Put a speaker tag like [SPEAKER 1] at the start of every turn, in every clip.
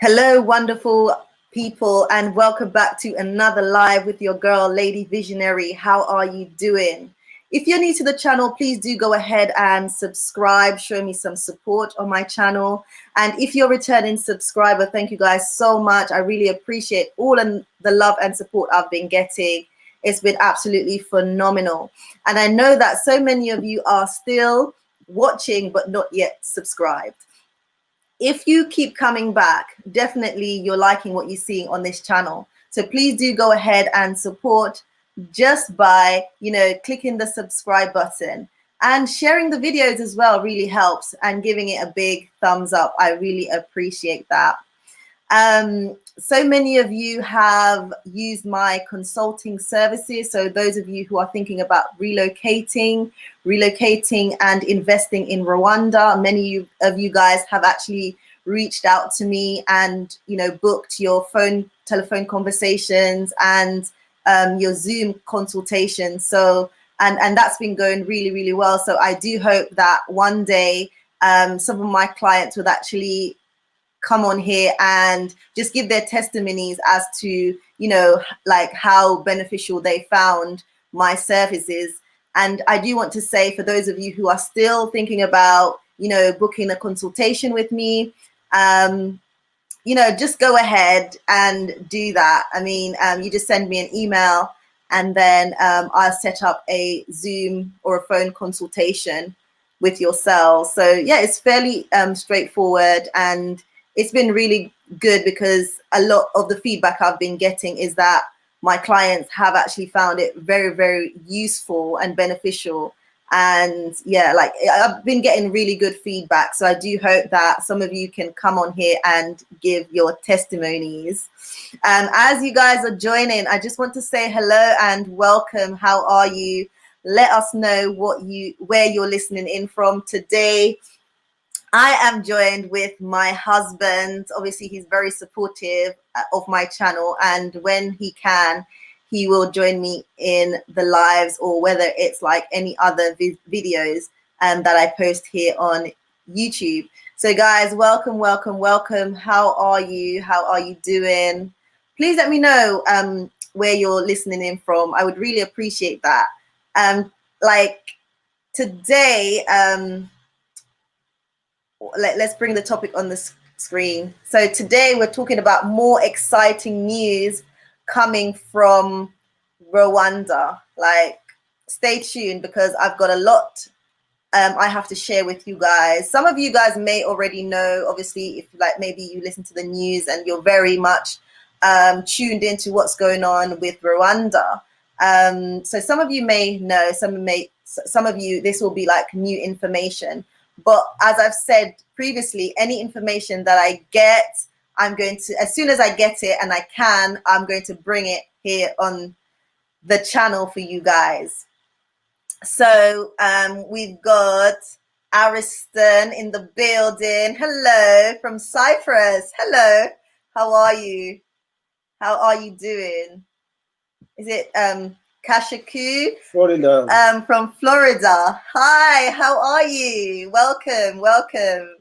[SPEAKER 1] Hello, wonderful people, and welcome back to another live with your girl, Lady Visionary. How are you doing? If you're new to the channel, please do go ahead and subscribe. Show me some support on my channel. And if you're a returning subscriber, thank you guys so much. I really appreciate all and the love and support I've been getting. It's been absolutely phenomenal. And I know that so many of you are still watching but not yet subscribed. If you keep coming back, definitely you're liking what you're seeing on this channel. So please do go ahead and support just by, clicking the subscribe button, and sharing the videos as well really helps, and giving it a big thumbs up. I really appreciate that. So many of you have used my consulting services. So those of you who are thinking about relocating and investing in Rwanda, many of you guys have actually reached out to me and, booked your telephone conversations and your Zoom consultation. So, and that's been going really, really well. So I do hope that one day some of my clients would actually come on here and just give their testimonies as to, like how beneficial they found my services. And I do want to say, for those of you who are still thinking about, booking a consultation with me, just go ahead and do that. I mean, you just send me an email, and then I'll set up a Zoom or a phone consultation with yourselves. So yeah, it's fairly straightforward, and it's been really good because a lot of the feedback I've been getting is that my clients have actually found it very, very useful and beneficial. And yeah, like I've been getting really good feedback. So I do hope that some of you can come on here and give your testimonies. As you guys are joining, I just want to say hello and welcome. How are you? Let us know where you're listening in from today. I am joined with my husband. Obviously, he's very supportive of my channel, and when he can, he will join me in the lives, or whether it's like any other videos that I post here on YouTube. So guys, welcome, welcome, welcome. How are you? How are you doing? Please let me know where you're listening in from. I would really appreciate that. Like today, let's bring the topic on the screen. So today we're talking about more exciting news coming from Rwanda. Like, stay tuned because I've got a lot I have to share with you guys. Some of you guys may already know, obviously, if like maybe you listen to the news and you're very much tuned into what's going on with Rwanda. So some of you may know, some of you, this will be like new information. But as I've said previously, any information that I get, I'm going to, as soon as I get it and I can, I'm going to bring it here on the channel for you guys. So we've got Ariston in the building. Hello from Cyprus. Hello. How are you? How are you doing? Is it Kashaku?
[SPEAKER 2] Florida.
[SPEAKER 1] From Florida. Hi, how are you? Welcome, welcome.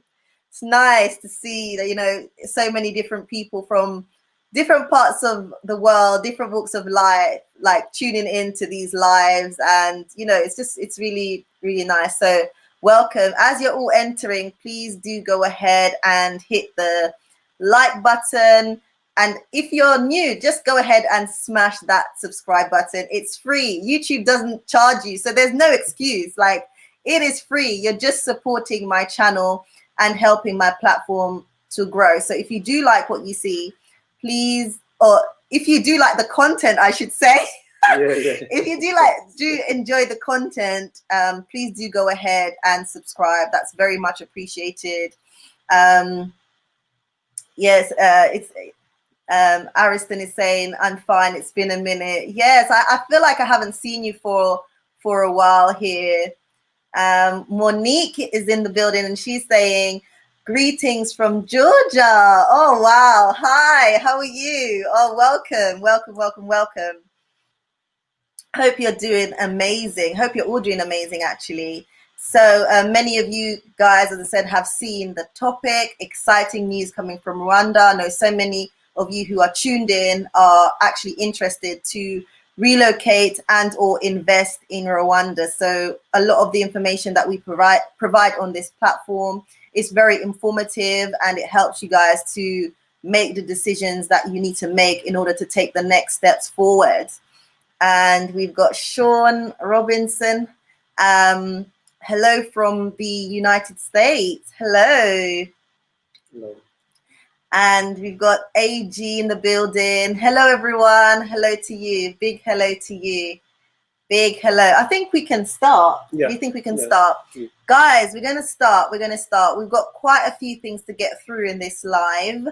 [SPEAKER 1] It's nice to see that, so many different people from different parts of the world, different walks of life, like tuning into these lives. And, it's really, really nice. So welcome. As you're all entering, please do go ahead and hit the like button. And if you're new, just go ahead and smash that subscribe button. It's free. YouTube doesn't charge you, so there's no excuse. Like, it is free. You're just supporting my channel and helping my platform to grow. So if you do like what you see, please, or if you do like the content, I should say, if you do enjoy the content, please do go ahead and subscribe. That's very much appreciated. Yes, it's Ariston is saying, I'm fine, it's been a minute. Yes, I feel like I haven't seen you for a while here. Monique is in the building and she's saying, greetings from Georgia. Oh, wow. Hi, how are you? Oh, welcome, welcome, welcome, welcome. Hope you're doing amazing. Hope you're all doing amazing, actually. So many of you guys, as I said, have seen the topic. Exciting news coming from Rwanda. I know so many of you who are tuned in are actually interested to relocate and or invest in Rwanda. So a lot of the information that we provide on this platform is very informative, and it helps you guys to make the decisions that you need to make in order to take the next steps forward. And we've got Sean Robinson. Hello from the United States. Hello.
[SPEAKER 2] Hello.
[SPEAKER 1] And we've got AG in the building. Hello, everyone. Hello to you. Big hello to you. Big hello. I think we can start.
[SPEAKER 2] Yeah.
[SPEAKER 1] Do you think we can start? Yeah. Guys, we're going to start. We're going to start. We've got quite a few things to get through in this live.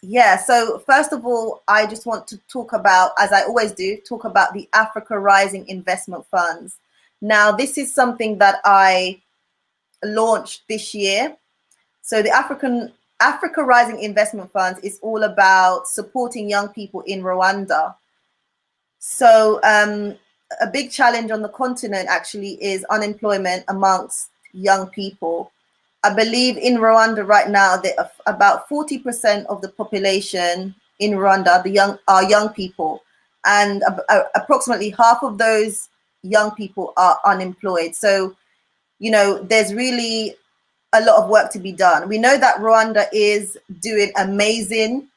[SPEAKER 1] Yeah, so first of all, I just want to talk about, as I always do, talk about the Africa Rising Investment Funds. Now, this is something that I launched this year. So the Africa Rising Investment Funds is all about supporting young people in Rwanda. So a big challenge on the continent actually is unemployment amongst young people. I believe in Rwanda right now, that about 40% of the population in Rwanda, are young people, and approximately half of those young people are unemployed. So, you know, there's really a lot of work to be done. We know that Rwanda is doing amazing,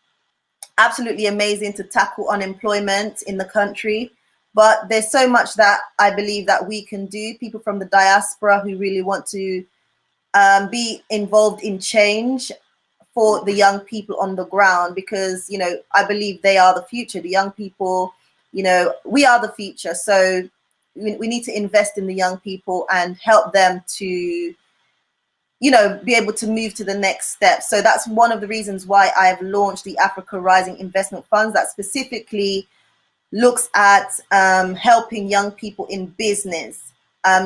[SPEAKER 1] absolutely amazing to tackle unemployment in the country. But there's so much that I believe that we can do. People from the diaspora who really want to be involved in change for the young people on the ground, because, you know, I believe they are the future. The young people, you know, we are the future. So we need to invest in the young people and help them to, you know, be able to move to the next step. So that's one of the reasons why I've launched the Africa Rising Investment Funds, that specifically looks at helping young people in business.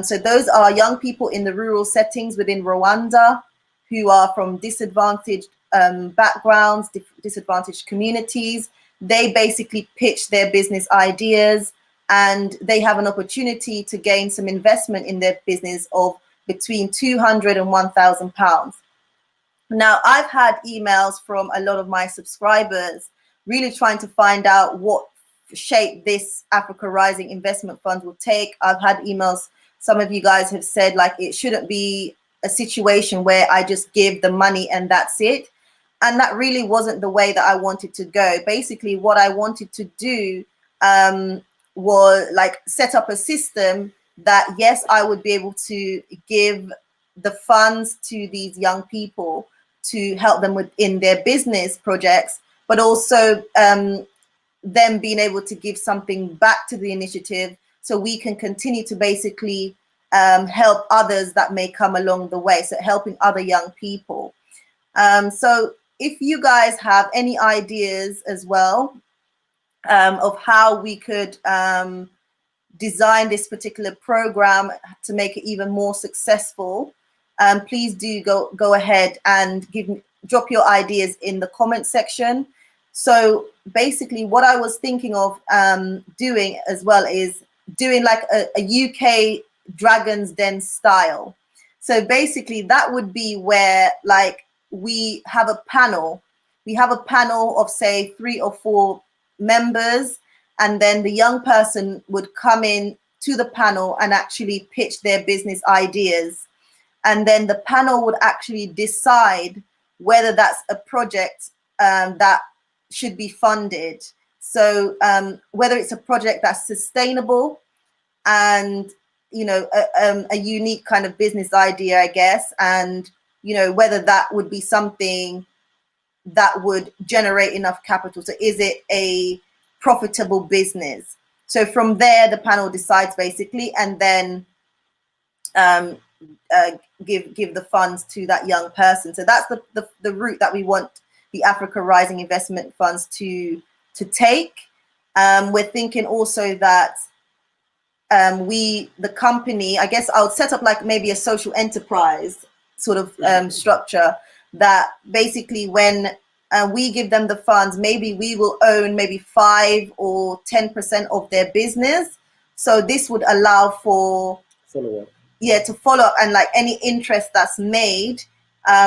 [SPEAKER 1] So those are young people in the rural settings within Rwanda who are from disadvantaged backgrounds, disadvantaged communities. They basically pitch their business ideas, and they have an opportunity to gain some investment in their business of between £200 and £1,000. Now, I've had emails from a lot of my subscribers really trying to find out what shape this Africa Rising Investment Fund will take. I've had emails. Some of you guys have said, like, it shouldn't be a situation where I just give the money and that's it. And that really wasn't the way that I wanted to go. Basically, what I wanted to do was like set up a system that, yes, I would be able to give the funds to these young people to help them within their business projects, but also them being able to give something back to the initiative so we can continue to basically help others that may come along the way, so helping other young people. So if you guys have any ideas as well of how we could design this particular program to make it even more successful, please do go ahead and drop your ideas in the comment section. So basically what I was thinking of doing as well is doing like a UK Dragon's Den style. So basically that would be where, like, we have a panel of say 3 or 4 members, and then the young person would come in to the panel and actually pitch their business ideas. And then the panel would actually decide whether that's a project that should be funded. So whether it's a project that's sustainable and, you know, a unique kind of business idea, I guess, and, you know, whether that would be something that would generate enough capital. So is it a profitable business? So from there, the panel decides basically, and then give the funds to that young person. So that's the route that we want the Africa Rising Investment Funds to take. We're thinking also that the company, I guess I would set up like maybe a social enterprise sort of structure, that basically when we give them the funds, maybe we will own maybe 5 or 10% of their business. So this would allow for
[SPEAKER 2] follow-up.
[SPEAKER 1] yeah, to follow up, and like any interest that's made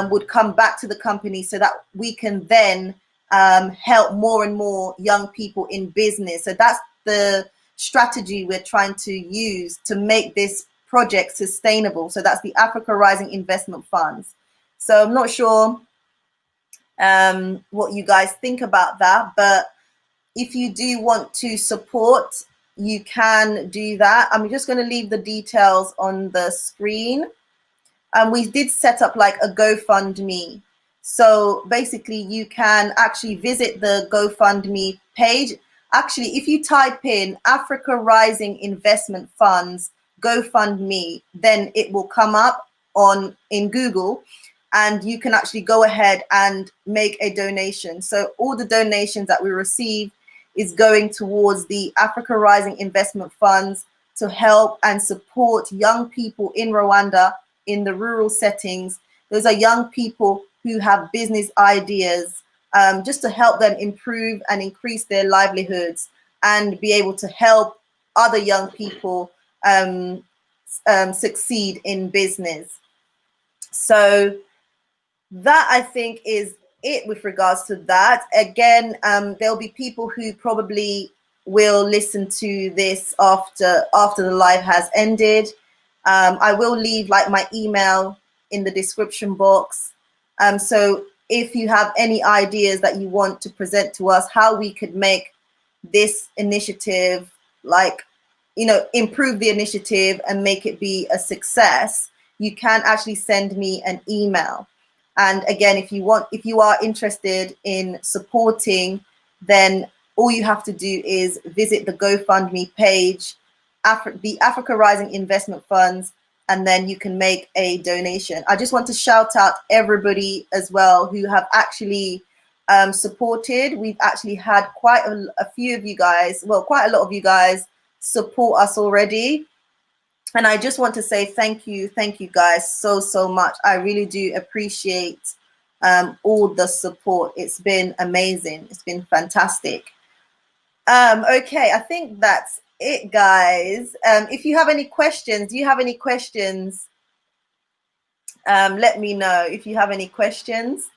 [SPEAKER 1] would come back to the company so that we can then help more and more young people in business. So that's the strategy we're trying to use to make this project sustainable. So that's the Africa Rising Investment Funds. So I'm not sure what you guys think about that, but if you do want to support, you can do that. I'm just going to leave the details on the screen. And we did set up like a GoFundMe. So basically you can actually visit the GoFundMe page. Actually, if you type in Africa Rising Investment Funds GoFundMe, then it will come up in Google, and you can actually go ahead and make a donation. So all the donations that we receive is going towards the Africa Rising Investment Funds to help and support young people in Rwanda in the rural settings. Those are young people who have business ideas, just to help them improve and increase their livelihoods and be able to help other young people succeed in business. So that, I think, is it with regards to that. Again, there'll be people who probably will listen to this after the live has ended. I will leave like my email in the description box. So if you have any ideas that you want to present to us, how we could make this initiative, like, you know, improve the initiative and make it be a success, you can actually send me an email. And again, if you are interested in supporting, then all you have to do is visit the GoFundMe page, the Africa Rising Investment Funds, and then you can make a donation. I just want to shout out everybody as well who have actually supported. We've actually had quite a few of you guys, well, quite a lot of you guys support us already. And I just want to say thank you guys so much. I really do appreciate all the support. It's been amazing. It's been fantastic. Okay, I think that's it, guys. If you have any questions, do you have any questions? Let me know. If you have any questions,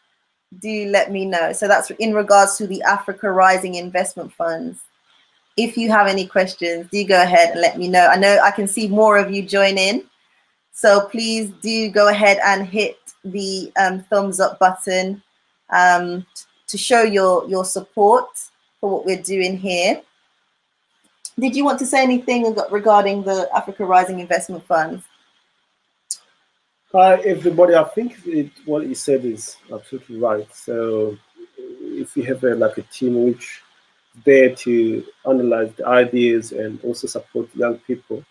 [SPEAKER 1] do let me know. So that's in regards to the Africa Rising Investment Funds. If you have any questions, do go ahead and let me know. I know I can see more of you join in. So please do go ahead and hit the thumbs up button to show your support for what we're doing here. Did you want to say anything regarding the Africa Rising Investment Funds?
[SPEAKER 2] Hi, everybody. I think what you said is absolutely right. So if you have like a team which there to analyze the ideas and also support young people,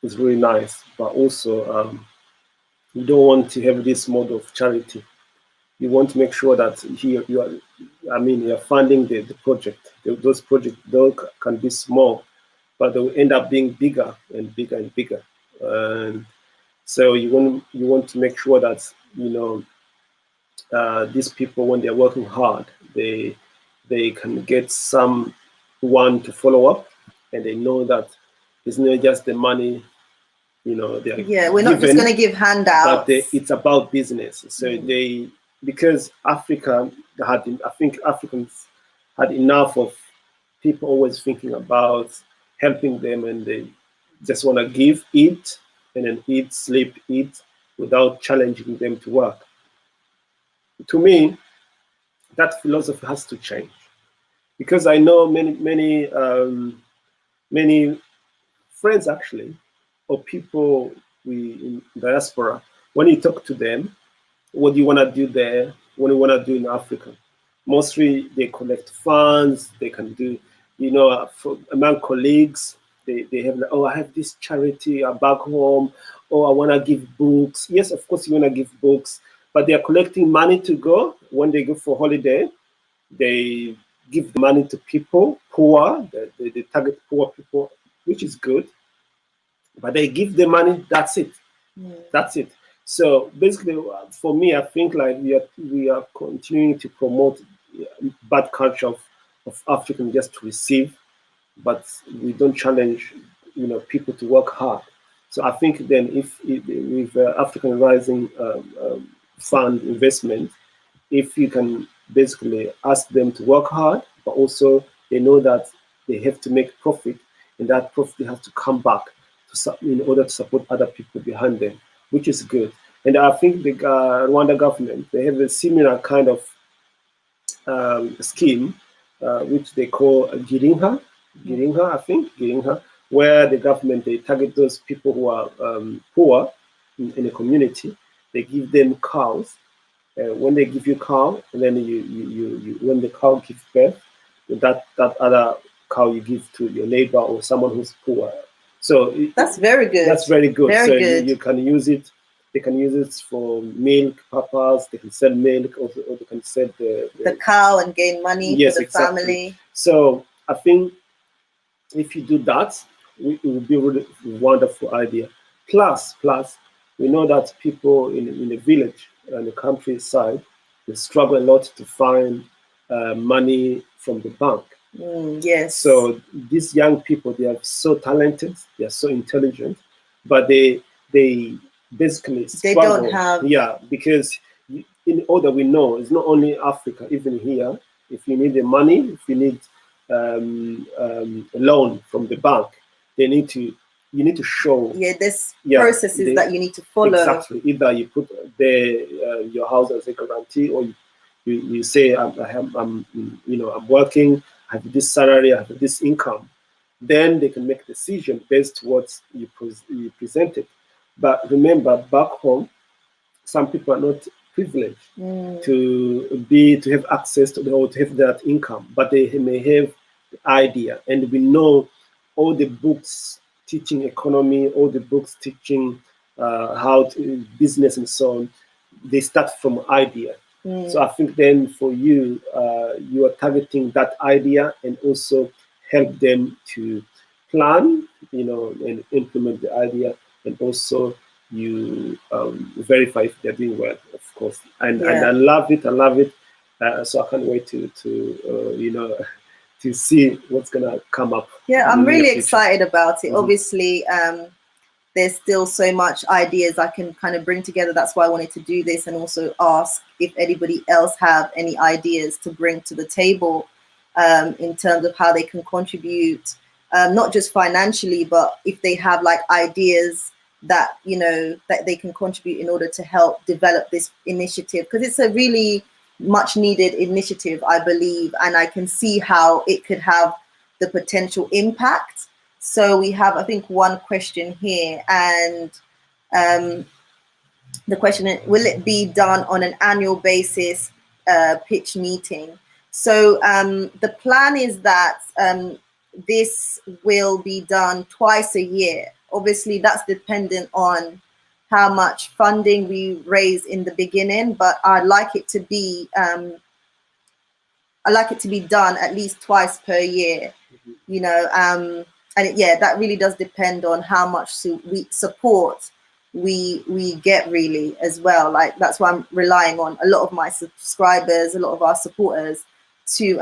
[SPEAKER 2] it's really nice. But also, you don't want to have this mode of charity. You want to make sure that you're funding the project. Those projects can be small, but they will end up being bigger and bigger and bigger. And so you want to make sure that these people, when they're working hard, they can get someone to follow up, and they know that it's not just the money, we're
[SPEAKER 1] not just going to give handouts,
[SPEAKER 2] but it's about business. So because Africans had enough of people always thinking about helping them, and they just want to give, eat, and then eat, sleep, eat, without challenging them to work. To me, that philosophy has to change, because I know many friends actually, or people in diaspora. When you talk to them, what do you want to do there? What do you want to do in Africa? Mostly they collect funds. They can do, among colleagues, they have like, oh, I have this charity back home. Oh, I want to give books. Yes, of course you want to give books, but they are collecting money to go. When they go for holiday, they give the money to people, poor, they target poor people, which is good. But they give the money, that's it. That's it. So basically, for me, I think like we are continuing to promote bad culture of African just to receive, but we don't challenge people to work hard. So I think then if with African Rising Fund investment, if you can basically ask them to work hard, but also they know that they have to make profit, and that profit has to come back in order to support other people behind them, which is good. And I think the Rwanda government, they have a similar kind of scheme, which they call Girinha, I think, Girinha, where the government, they target those people who are poor in the community. They give them cows. When they give you cow, and then you when the cow gives birth, that other cow you give to your neighbor or someone who's poor. So
[SPEAKER 1] that's very good.
[SPEAKER 2] That's very good.
[SPEAKER 1] Very
[SPEAKER 2] so
[SPEAKER 1] good.
[SPEAKER 2] You can use it. They can use it for milk purpose. They can sell milk, or they can sell
[SPEAKER 1] the cow and gain money
[SPEAKER 2] yes,
[SPEAKER 1] for the
[SPEAKER 2] exactly.
[SPEAKER 1] family.
[SPEAKER 2] So I think if you do that, it will be a really wonderful idea. Plus, we know that people in the village and the countryside, they struggle a lot to find money from the bank.
[SPEAKER 1] Yes.
[SPEAKER 2] So these young people, they are so talented, they are so intelligent, but they basically struggle.
[SPEAKER 1] They don't have.
[SPEAKER 2] Yeah, because in all that we know, it's not only Africa, even here. If you need the money, if you need a loan from the bank, you need to show.
[SPEAKER 1] Yeah, there's processes that you need to follow.
[SPEAKER 2] Exactly. Either you put your house as a guarantee, or you say I'm working, I have this salary, I have this income. Then they can make a decision based on what you presented. But remember, back home, some people are not privileged to have access to or to have that income, but they may have the idea. And we know all the books teaching economy, all the books teaching how to business and so on, they start from idea. So I think then for you, you are targeting that idea and also help them to plan, and implement the idea, and also you verify if they're doing well, of course. And I love it. So I can't wait to to see what's gonna come up.
[SPEAKER 1] Yeah, I'm really excited about it. Obviously, there's still so much ideas I can kind of bring together. That's why I wanted to do this, and also ask if anybody else have any ideas to bring to the table in terms of how they can contribute, not just financially, but if they have like ideas that that they can contribute in order to help develop this initiative, because it's a really much needed initiative, I believe, and I can see how it could have the potential impact. So we have, I think, one question here, and the question is, will it be done on an annual basis, pitch meeting? So the plan is that this will be done twice a year. Obviously, that's dependent on how much funding we raise in the beginning, but I'd like it to be done at least twice per year. And that really does depend on how much support we get, really, as well. Like, that's why I'm relying on a lot of my subscribers, a lot of our supporters to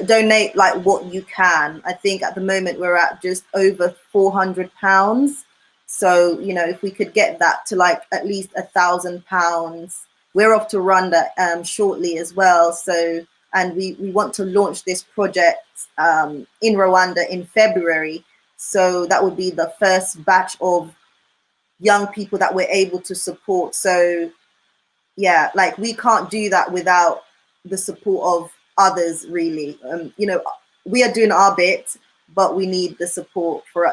[SPEAKER 1] donate like what you can. I think at the moment we're at just over £400. So if we could get that to like at least £1,000, we're off to Rwanda shortly as well. So, and we want to launch this project in Rwanda in February. So that would be the first batch of young people that we're able to support. So yeah, like, we can't do that without the support of others, really. We are doing our bit, but we need the support for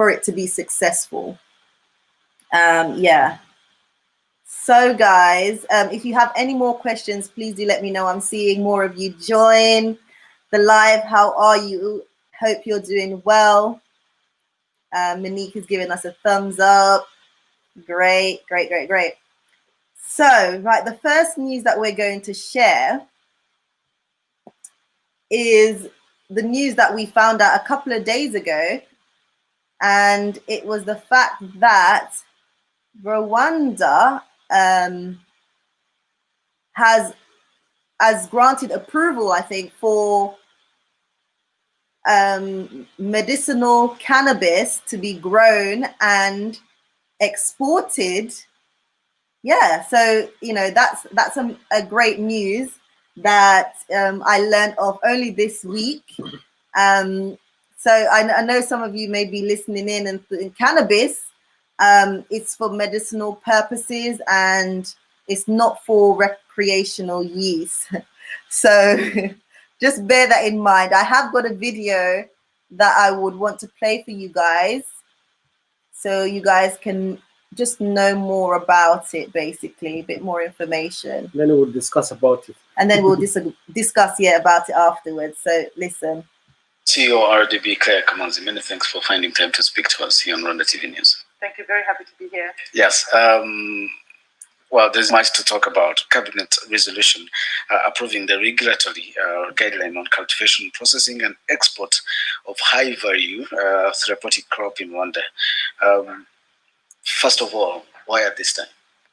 [SPEAKER 1] it to be successful. So guys, if you have any more questions, please do let me know. I'm seeing more of you join the live. How are you? Hope you're doing well. Monique is giving us a thumbs up. Great. So, right, the first news that we're going to share is the news that we found out a couple of days ago. And it was the fact that Rwanda has granted approval, I think, for medicinal cannabis to be grown and exported. Yeah, so that's a great news that I learned of only this week. So I know some of you may be listening in, and cannabis, it's for medicinal purposes and it's not for recreational use. So just bear that in mind. I have got a video that I would want to play for you guys, so you guys can just know more about it, basically, a bit more information.
[SPEAKER 2] Then we'll discuss about it.
[SPEAKER 1] And then we'll discuss about it afterwards. So listen.
[SPEAKER 3] CEO RDB Claire Kamanzi, many thanks for finding time to speak to us here on Rwanda TV News.
[SPEAKER 4] Thank you. Very happy to be here.
[SPEAKER 3] Yes. Well, there's much to talk about. Cabinet resolution approving the regulatory guideline on cultivation, processing, and export of high-value therapeutic crop in Rwanda. First of all, why at this time?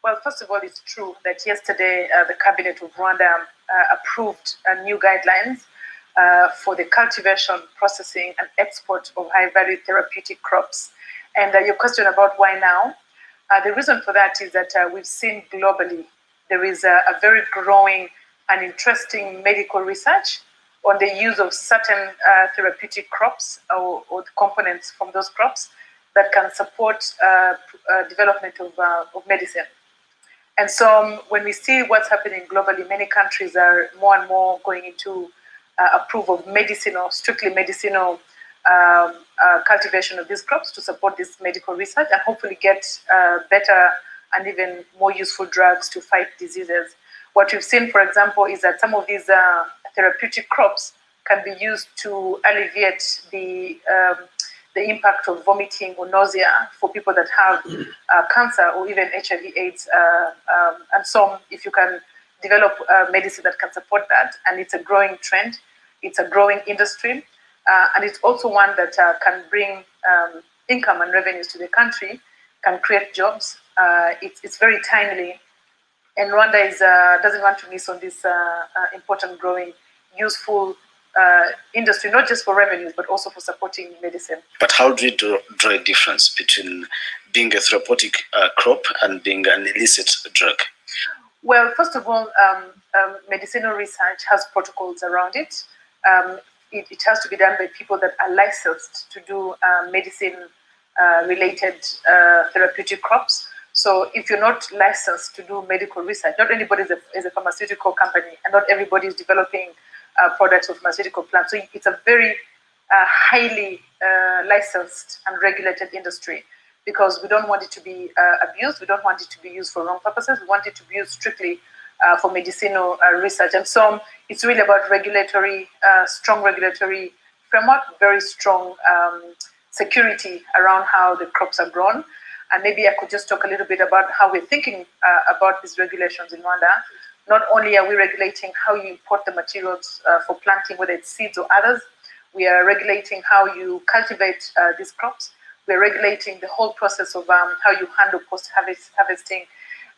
[SPEAKER 4] Well, first of all, it's true that yesterday the Cabinet of Rwanda approved new guidelines for the cultivation, processing, and export of high-value therapeutic crops. And your question about why now? The reason for that is that we've seen globally there is a very growing and interesting medical research on the use of certain therapeutic crops or the components from those crops that can support development of medicine. And so when we see what's happening globally, many countries are more and more going into approval of medicinal, strictly medicinal cultivation of these crops to support this medical research and hopefully get better and even more useful drugs to fight diseases. What we've seen, for example, is that some of these therapeutic crops can be used to alleviate the impact of vomiting or nausea for people that have cancer or even HIV/AIDS. And so if you can develop medicine that can support that, and it's a growing trend, it's a growing industry, and it's also one that can bring income and revenues to the country, can create jobs. It's very timely, and Rwanda doesn't want to miss on this important, growing, useful industry, not just for revenues, but also for supporting medicine.
[SPEAKER 3] But how do you draw a difference between being a therapeutic crop and being an illicit drug?
[SPEAKER 4] Well, first of all, medicinal research has protocols around it. It has to be done by people that are licensed to do medicine-related therapeutic crops. So if you're not licensed to do medical research, not everybody is a pharmaceutical company, and not everybody is developing products of pharmaceutical plants. So it's a very highly licensed and regulated industry, because we don't want it to be abused. We don't want it to be used for wrong purposes. We want it to be used strictly for medicinal research. And so it's really about strong regulatory framework, very strong security around how the crops are grown. And maybe I could just talk a little bit about how we're thinking about these regulations in Rwanda. Not only are we regulating how you import the materials for planting, whether it's seeds or others, we are regulating how you cultivate these crops. We're regulating the whole process of how you handle post-harvesting,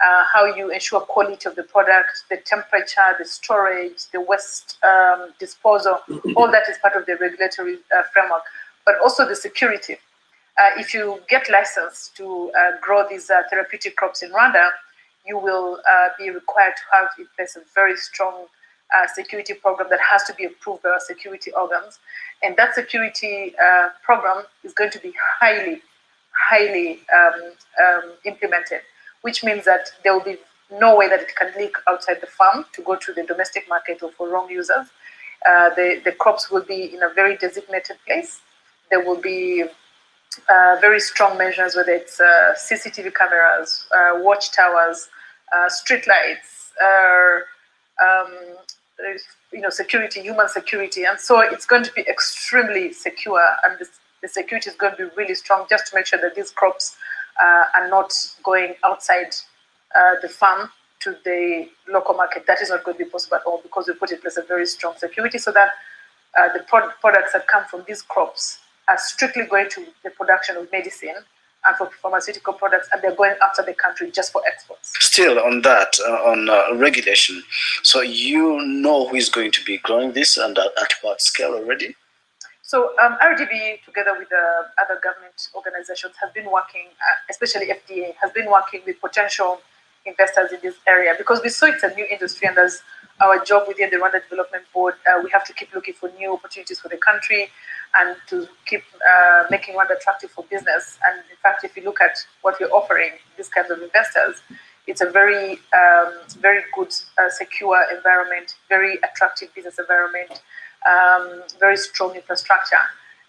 [SPEAKER 4] how you ensure quality of the product, the temperature, the storage, the waste disposal. All that is part of the regulatory framework, but also the security. If you get licensed to grow these therapeutic crops in Rwanda, you will be required to have in place a very strong security program that has to be approved by our security organs. And that security program is going to be highly implemented, which means that there will be no way that it can leak outside the farm to go to the domestic market or for wrong users. The crops will be in a very designated place. There will be very strong measures, whether it's CCTV cameras, watchtowers, street lights, security, human security. And so it's going to be extremely secure, and the security is going to be really strong, just to make sure that these crops are not going outside the farm to the local market. That is not going to be possible at all, because we put in place a very strong security so that the products that come from these crops are strictly going to the production of medicine and for pharmaceutical products, and they're going outside the country just for exports.
[SPEAKER 3] Still on that, on regulation, so you know who is going to be growing this and at what scale already?
[SPEAKER 4] So RDB, together with other government organizations, has been working, especially FDA, has been working with potential investors in this area because we saw it's a new industry, and as our job within the Rwanda Development Board, we have to keep looking for new opportunities for the country and to keep making Rwanda attractive for business. And in fact, if you look at what we're offering these kinds of investors, it's a very, very good, secure environment, very attractive business environment, very strong infrastructure.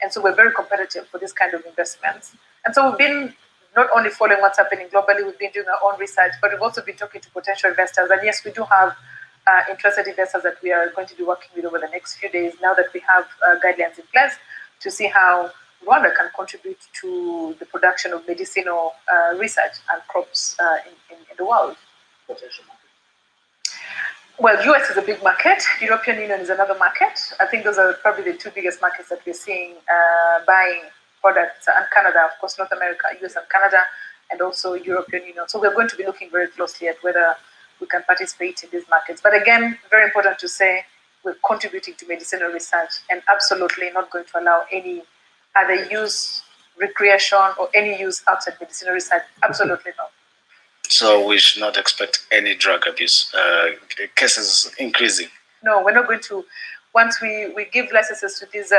[SPEAKER 4] And so we're very competitive for this kind of investments. And so we've been not only following what's happening globally, we've been doing our own research, but we've also been talking to potential investors. And yes, we do have interested investors that we are going to be working with over the next few days now that we have guidelines in place to see how Rwanda can contribute to the production of medicinal research and crops in the world.
[SPEAKER 3] Potential market.
[SPEAKER 4] Well, US is a big market. European Union is another market. I think those are probably the two biggest markets that we're seeing buying products. And Canada, of course, North America, US and Canada, and also European Union. So we're going to be looking very closely at whether we can participate in these markets. But again, very important to say, we're contributing to medicinal research and absolutely not going to allow any other use, recreation, or any use outside medicinal research. Absolutely not.
[SPEAKER 3] So we should not expect any drug abuse cases increasing.
[SPEAKER 4] No, we're not going to. Once we give licenses to this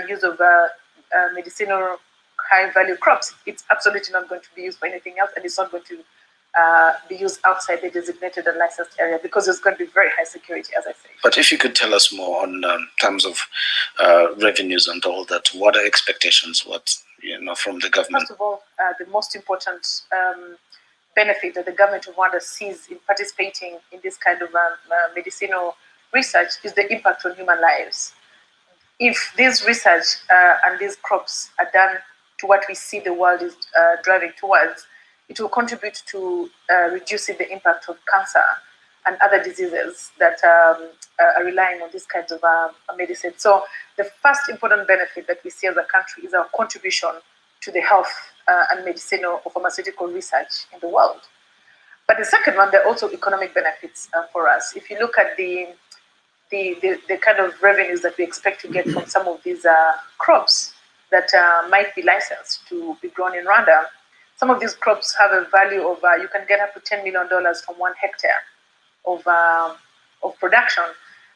[SPEAKER 4] use of medicinal high-value crops, it's absolutely not going to be used for anything else, and it's not going to be used outside the designated and licensed area because there's going to be very high security, as I say.
[SPEAKER 3] But if you could tell us more on terms of revenues and all that, what are expectations? What from the government?
[SPEAKER 4] First of all, the most important benefit that the government of Rwanda sees in participating in this kind of medicinal research is the impact on human lives. If this research and these crops are done to what we see the world is driving towards, it will contribute to reducing the impact of cancer and other diseases that are relying on these kinds of medicine. So the first important benefit that we see as a country is our contribution to the health and medicinal or pharmaceutical research in the world. But the second one, there are also economic benefits for us. If you look at the kind of revenues that we expect to get from some of these crops that might be licensed to be grown in Rwanda, some of these crops have a value of, you can get up to $10 million from 1 hectare of production.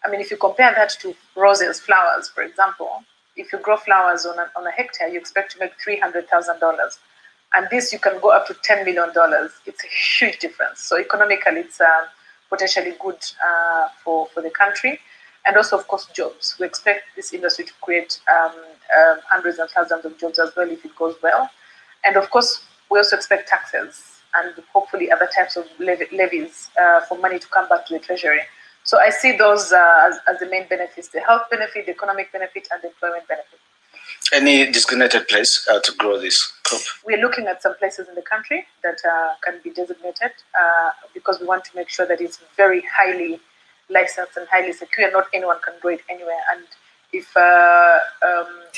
[SPEAKER 4] I mean, if you compare that to roses, flowers, for example, if you grow flowers on a hectare, you expect to make $300,000. And this, you can go up to $10 million. It's a huge difference. So economically, it's potentially good for the country. And also, of course, jobs. We expect this industry to create hundreds and thousands of jobs as well if it goes well. And of course, we also expect taxes and hopefully other types of levies for money to come back to the treasury. So I see those as the main benefits: the health benefit, the economic benefit, and the employment benefit.
[SPEAKER 3] Any designated place to grow this crop?
[SPEAKER 4] We're looking at some places in the country that can be designated because we want to make sure that it's very highly licensed and highly secure. Not anyone can grow it anywhere. And if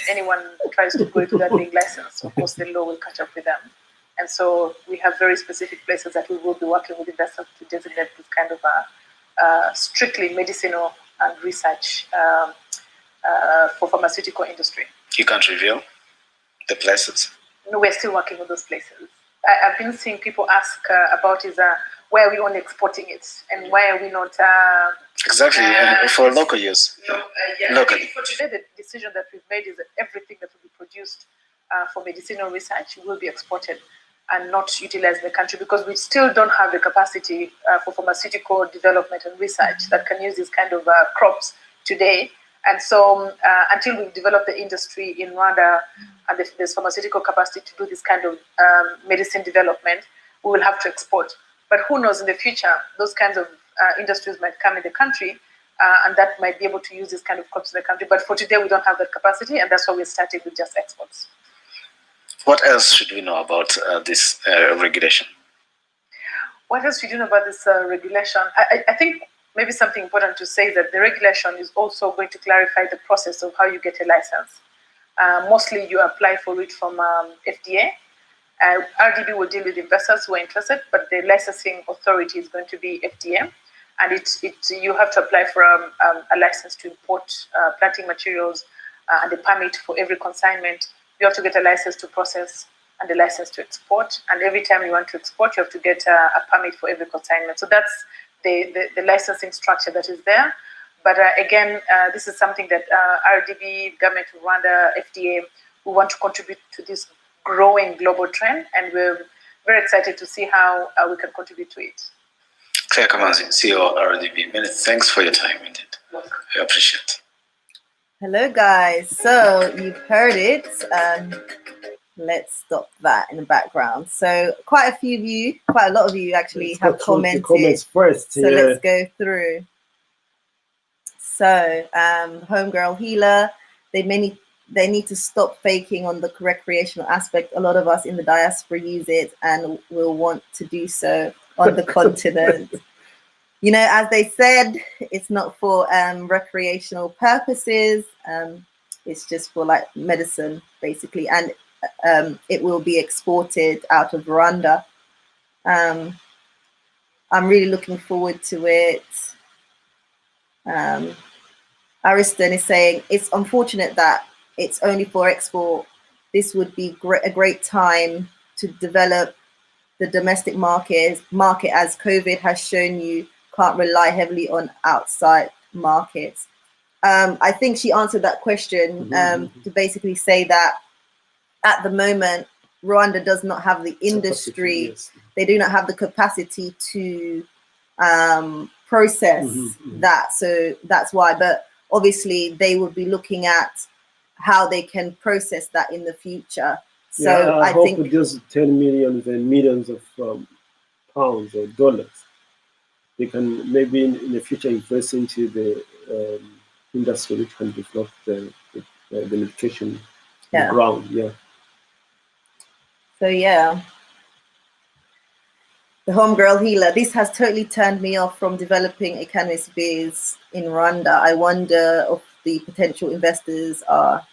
[SPEAKER 4] anyone tries to grow it without being licensed, of course the law will catch up with them. And so we have very specific places that we will be working with investors to designate this kind of strictly medicinal and research for pharmaceutical industry.
[SPEAKER 3] You can't reveal the places?
[SPEAKER 4] No, we're still working on those places. I've been seeing people ask about why are we only exporting it and why are we not...
[SPEAKER 3] exactly, for local use. Locally.
[SPEAKER 4] For today, the decision that we've made is that everything that will be produced for medicinal research will be exported and not utilized in the country because we still don't have the capacity for pharmaceutical development and research that can use these kind of crops today. And so until we've developed the industry in Rwanda and there's pharmaceutical capacity to do this kind of medicine development, we will have to export. But who knows, in the future, those kinds of industries might come in the country and that might be able to use this kind of crops in the country. But for today, we don't have that capacity, and that's why we're starting with just exports.
[SPEAKER 3] What else should we know about this regulation?
[SPEAKER 4] What else should you know about this regulation? I think maybe something important to say is that the regulation is also going to clarify the process of how you get a license. Mostly you apply for it from FDA. RDB will deal with investors who are interested, but the licensing authority is going to be FDA. And you have to apply for a license to import planting materials and the permit for every consignment. You have to get a license to process and a license to export. And every time you want to export, you have to get a permit for every consignment. So that's the licensing structure that is there. But again, this is something that RDB, government of Rwanda, FDA, we want to contribute to this growing global trend, and we're very excited to see how we can contribute to it.
[SPEAKER 3] Claire Kamanzi, CEO of RDB, many thanks for your time indeed. I appreciate it.
[SPEAKER 1] Hello guys, so you've heard it. Let's stop that in the background. So quite a lot of you actually have commented.
[SPEAKER 2] The comments first.
[SPEAKER 1] So let's go through. So Homegirl Healer, they need to stop faking on the recreational aspect. A lot of us in the diaspora use it and will want to do so on the continent. You know, as they said, it's not for recreational purposes. It's just for like medicine, basically. And it will be exported out of Rwanda. I'm really looking forward to it. Ariston is saying, it's unfortunate that it's only for export. This would be a great time to develop the domestic market as COVID has shown you can't rely heavily on outside markets. I think she answered that question to basically say that at the moment, Rwanda does not have the industry. Yes. They do not have the capacity to process that. So that's why. But obviously, they would be looking at how they can process that in the future. So
[SPEAKER 2] yeah, I hope
[SPEAKER 1] think
[SPEAKER 2] with just 10 millions and millions of pounds or dollars, they can maybe in the future invest into the industry which can develop the medication on the ground. Yeah.
[SPEAKER 1] So yeah, the Homegirl Healer. This has totally turned me off from developing a cannabis biz in Rwanda. I wonder if the potential investors are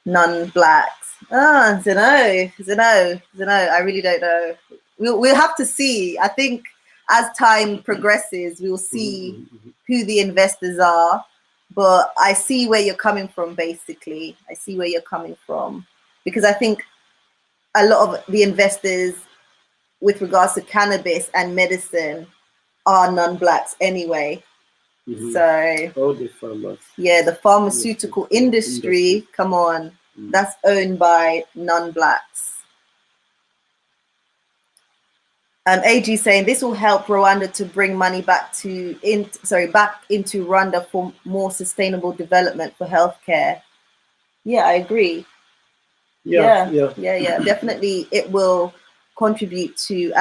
[SPEAKER 1] non-blacks. I don't know. I really don't know. We'll have to see. I think as time progresses, we'll see who the investors are. But I see where you're coming from, basically. I see where you're coming from. Because I think a lot of the investors with regards to cannabis and medicine are non-blacks anyway. So, yeah, the pharmaceutical industry, come on, that's owned by non-blacks. AG saying this will help Rwanda to bring money back into Rwanda for more sustainable development for healthcare. Yeah, I agree. Yeah. Definitely, it will contribute to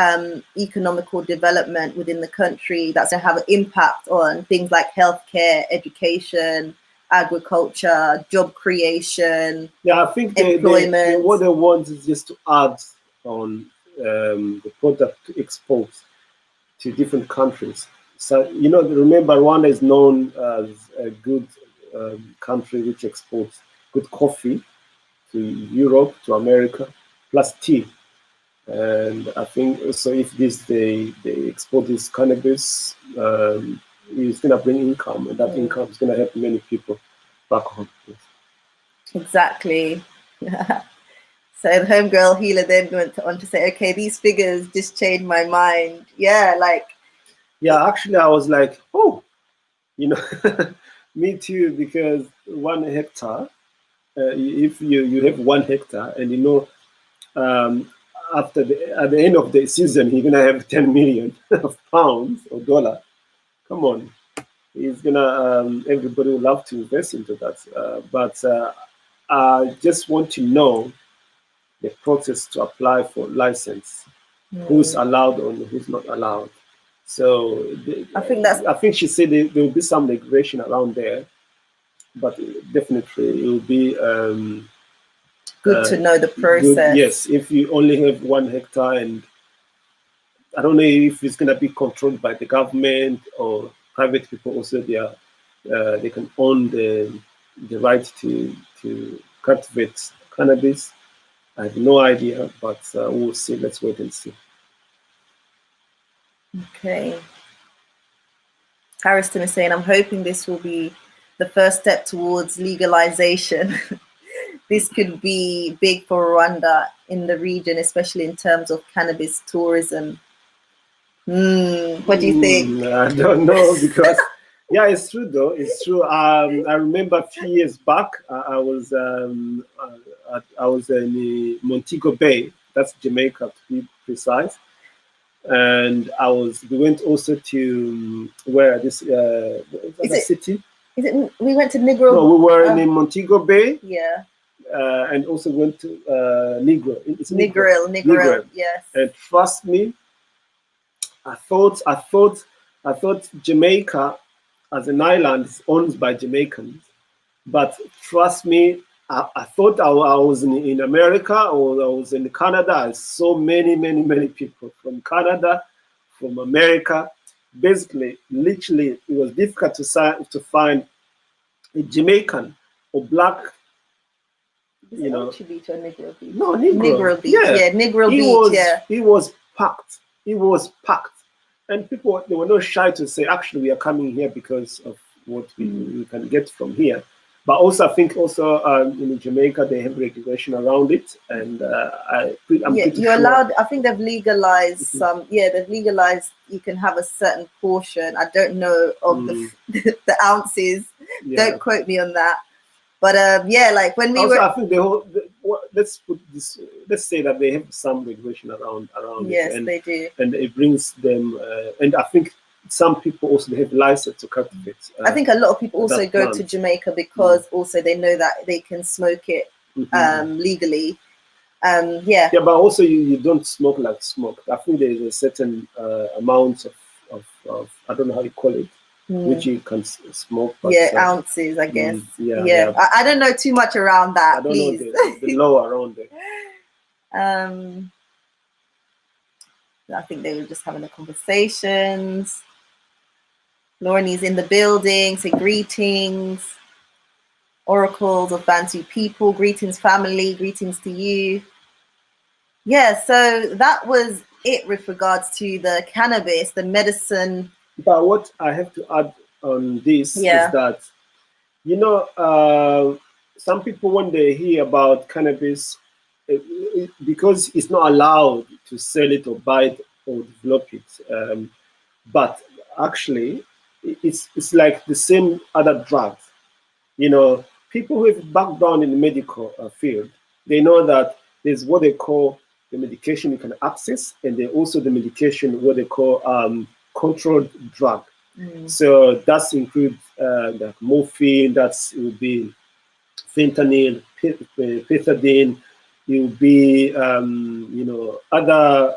[SPEAKER 1] economical development within the country. That's going to have an impact on things like healthcare, education, agriculture, job creation.
[SPEAKER 2] Yeah, I think
[SPEAKER 1] employment.
[SPEAKER 2] What they want is just to add on the product to export to different countries. So, remember, Rwanda is known as a good country which exports good coffee to Europe, to America, plus tea. And I think so if they export this cannabis, it's going to bring income, and that income is going to help many people back home. Yes.
[SPEAKER 1] Exactly. So the Homegirl Healer then went on to say, okay, these figures just changed my mind. Yeah,
[SPEAKER 2] actually I was like, oh, me too, because 1 hectare, if you have 1 hectare and at the end of the season, you're gonna have 10 million of pounds or dollar. Come on, it's gonna everybody would love to invest into that. But I just want to know the process to apply for license, who's allowed or who's not allowed. So I think she said there will be some regulation around there, but definitely it will be.
[SPEAKER 1] Good to know the process.
[SPEAKER 2] Yes, if you only have 1 hectare, and I don't know if it's going to be controlled by the government or private people. Also, they can own the right to cultivate cannabis. I have no idea, but we'll see. Let's wait and see.
[SPEAKER 1] Okay. Harrison is saying, I'm hoping this will be the first step towards legalization. This could be big for Rwanda in the region, especially in terms of cannabis tourism. What do you think?
[SPEAKER 2] I don't know, because yeah, it's true though. It's true. I remember a few years back, I was in Montego Bay. That's Jamaica, to be precise. And we went also to where this city?
[SPEAKER 1] Is it? We went to Negro.
[SPEAKER 2] No, we were in Montego Bay.
[SPEAKER 1] Yeah.
[SPEAKER 2] And also went to Negro. It's
[SPEAKER 1] Negril, yes.
[SPEAKER 2] And trust me, I thought Jamaica as an island is owned by Jamaicans, but trust me, I thought I was in America or I was in Canada. I saw many people from Canada, from America. Basically, literally, it was difficult to find a Jamaican or black.
[SPEAKER 1] Is it Ocho Beach or Negro Beach?
[SPEAKER 2] No, Negro
[SPEAKER 1] Beach. Yeah, Negro Beach.
[SPEAKER 2] It was packed. It was packed, and people, they were not shy to say, actually, we are coming here because of what we can get from here. But also, I think in Jamaica they have regulation around it, and I'm pretty
[SPEAKER 1] you're
[SPEAKER 2] sure.
[SPEAKER 1] allowed. I think they've legalized some. Yeah, they've legalized. You can have a certain portion. I don't know of the ounces. Yeah. Don't quote me on that. But like when we
[SPEAKER 2] I think let's say that they have some regulation around
[SPEAKER 1] yes,
[SPEAKER 2] it. Yes,
[SPEAKER 1] they do.
[SPEAKER 2] And it brings them, and I think some people also have license to cultivate.
[SPEAKER 1] I think a lot of people also go to Jamaica because also they know that they can smoke it legally. Yeah,
[SPEAKER 2] but also you don't smoke like smoke. I think there is a certain amount of I don't know how you call it, which you can smoke. But,
[SPEAKER 1] ounces, I guess. I don't know too much around that.
[SPEAKER 2] I don't know the law around it.
[SPEAKER 1] I think they were just having the conversations. Lorne's in the building, say greetings. Oracles of Bantu people, greetings family, greetings to you. Yeah, so that was it with regards to the cannabis, the medicine.
[SPEAKER 2] But what I have to add on this is that, some people, when they hear about cannabis, because it's not allowed to sell it or buy it or develop it, but actually it's like the same other drugs. People who have background in the medical field, they know that there's what they call the medication you can access, and then also the medication what they call controlled drug. So that's includes like morphine, it will be fentanyl, pethidine, it will be other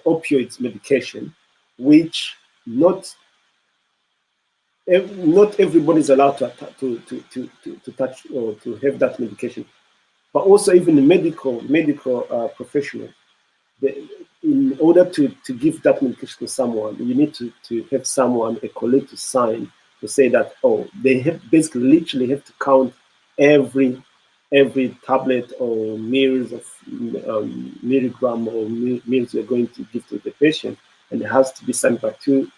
[SPEAKER 2] opioids medication, which not everybody is allowed to touch or to have that medication. But also even the medical professional, in order to give that medication to someone, you need to have someone, a colleague, to sign to say that, they have basically literally have to count every tablet or mils of milligram or mils you're going to give to the patient, and it has to be signed by two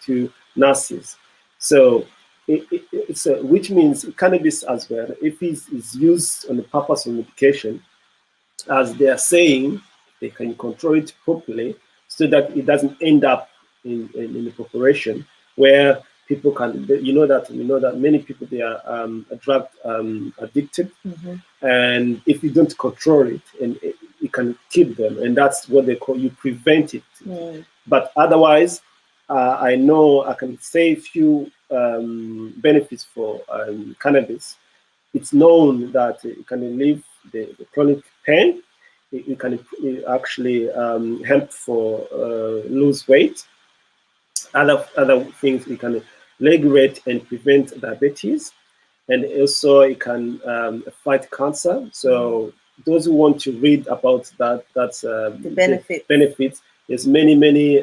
[SPEAKER 2] nurses. So it's which means cannabis as well, if it is used on the purpose of medication, as they are saying, they can control it properly so that it doesn't end up in the preparation where people can, we know that many people, they are drug addicted, and if you don't control it, and it can kill them, and that's what they call, you prevent it. But otherwise, I know I can say a few benefits for cannabis. It's known that it can relieve the chronic pain. It can actually help for lose weight. Other things, it can regulate and prevent diabetes, and also it can fight cancer. So those who want to read about that's the benefits. There's many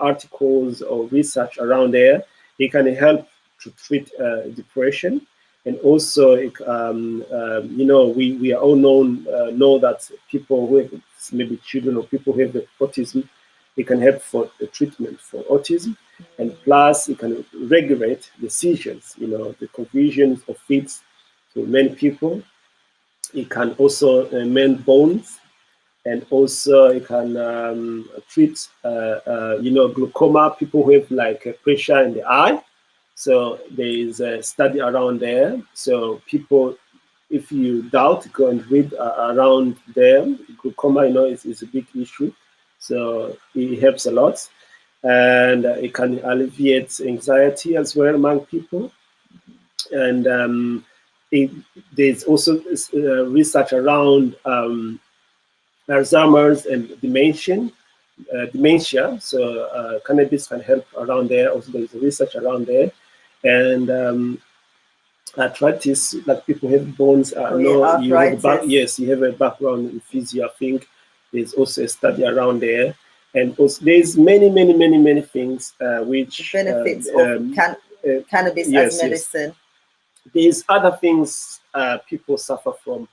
[SPEAKER 2] articles or research around there. It can help to treat depression, and also we are all know that people who have maybe children or people who have autism, It can help for the treatment for autism, and plus it can regulate the seizures, the confusions of fits to many people. It can also mend bones, and also it can treat, glaucoma, people who have like pressure in the eye. So there is a study around there. So people, if you doubt, go and read around there. Glaucoma, is a big issue. So it helps a lot. And it can alleviate anxiety as well among people. And there's also research around Alzheimer's and dementia. So cannabis can help around there. Also, there's research around there. And arthritis, like people have bones. You have a background in physio, I think. There's also a study around there. And also, there's many things which
[SPEAKER 1] benefits of cannabis as medicine.
[SPEAKER 2] Yes. There's other things people suffer from.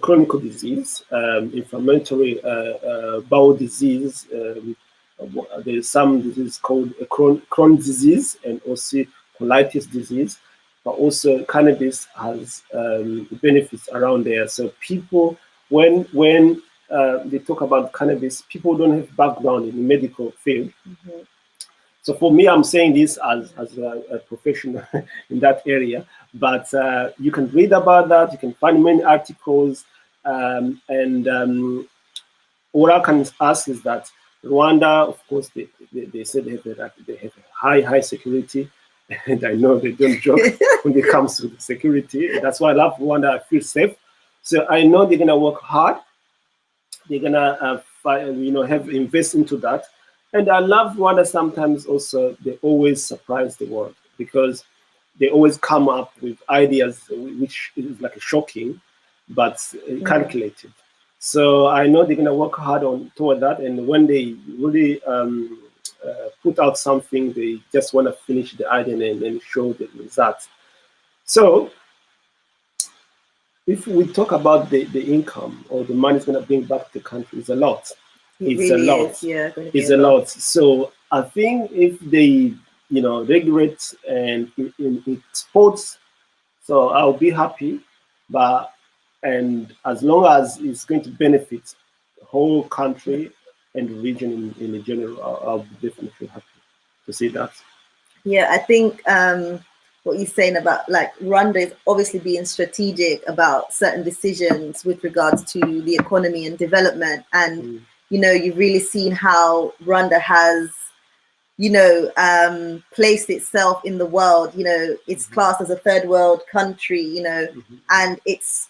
[SPEAKER 2] Chronic disease, inflammatory bowel disease. There's some disease called Crohn's disease and also colitis disease. But also cannabis has benefits around there. So people, when they talk about cannabis, people don't have background in the medical field.
[SPEAKER 1] Mm-hmm.
[SPEAKER 2] So for me, I'm saying this as a professional in that area. But you can read about that. You can find many articles. And what I can ask is that Rwanda, of course, they said they have high security. And I know they don't joke when it comes to the security. That's why I love Rwanda. I feel safe. So I know they're going to work hard. They're going to invest into that. And I love Rwanda sometimes also, they always surprise the world because they always come up with ideas which is like shocking, but calculated. So I know they're going to work hard toward that. And when they really put out something, they just want to finish the idea and then show the results. So if we talk about the income or the money it's going to bring back to the country, it's a lot. It's a lot. So I think if they, regulate and in sports, so I'll be happy. And as long as it's going to benefit the whole country and the region in general, I'll be definitely happy to see that.
[SPEAKER 1] Yeah, I think what you're saying about like Rwanda is obviously being strategic about certain decisions with regards to the economy and development. And you've really seen how Rwanda has, placed itself in the world. It's classed as a third world country, and it's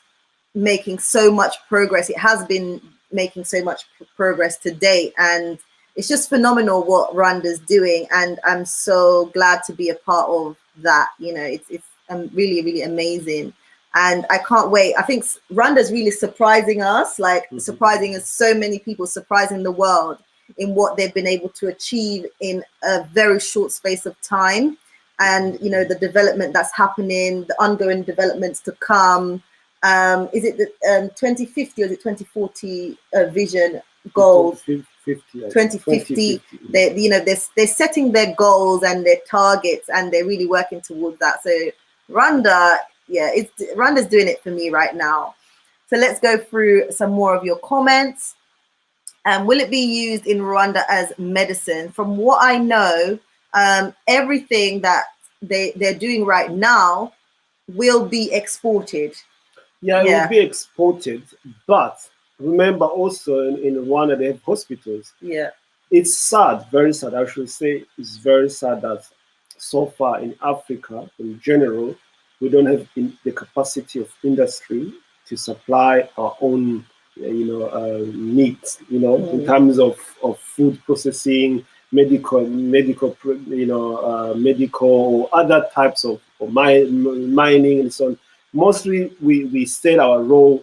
[SPEAKER 1] making so much progress. It has been making so much progress to date, and it's just phenomenal what Rwanda's doing. And I'm so glad to be a part of that. It's really, really amazing. And I can't wait. I think Rwanda's really surprising us, surprising us, so many people, surprising the world in what they've been able to achieve in a very short space of time. And, the development that's happening, the ongoing developments to come. Is it the 2050 or is it 2040 vision goals? 2050. They're setting their goals and their targets, and they're really working towards that. So Rwanda, Rwanda's doing it for me right now. So let's go through some more of your comments. Will it be used in Rwanda as medicine? From what I know, everything that they're doing right now will be exported.
[SPEAKER 2] Yeah, it will be exported. But remember also in Rwanda, they have hospitals.
[SPEAKER 1] Yeah.
[SPEAKER 2] It's sad, very sad. I should say it's very sad that so far in Africa, in general, we don't have the capacity of industry to supply our own, needs, in terms of food processing, medical, or other types of mining and so on. Mostly, we sell our raw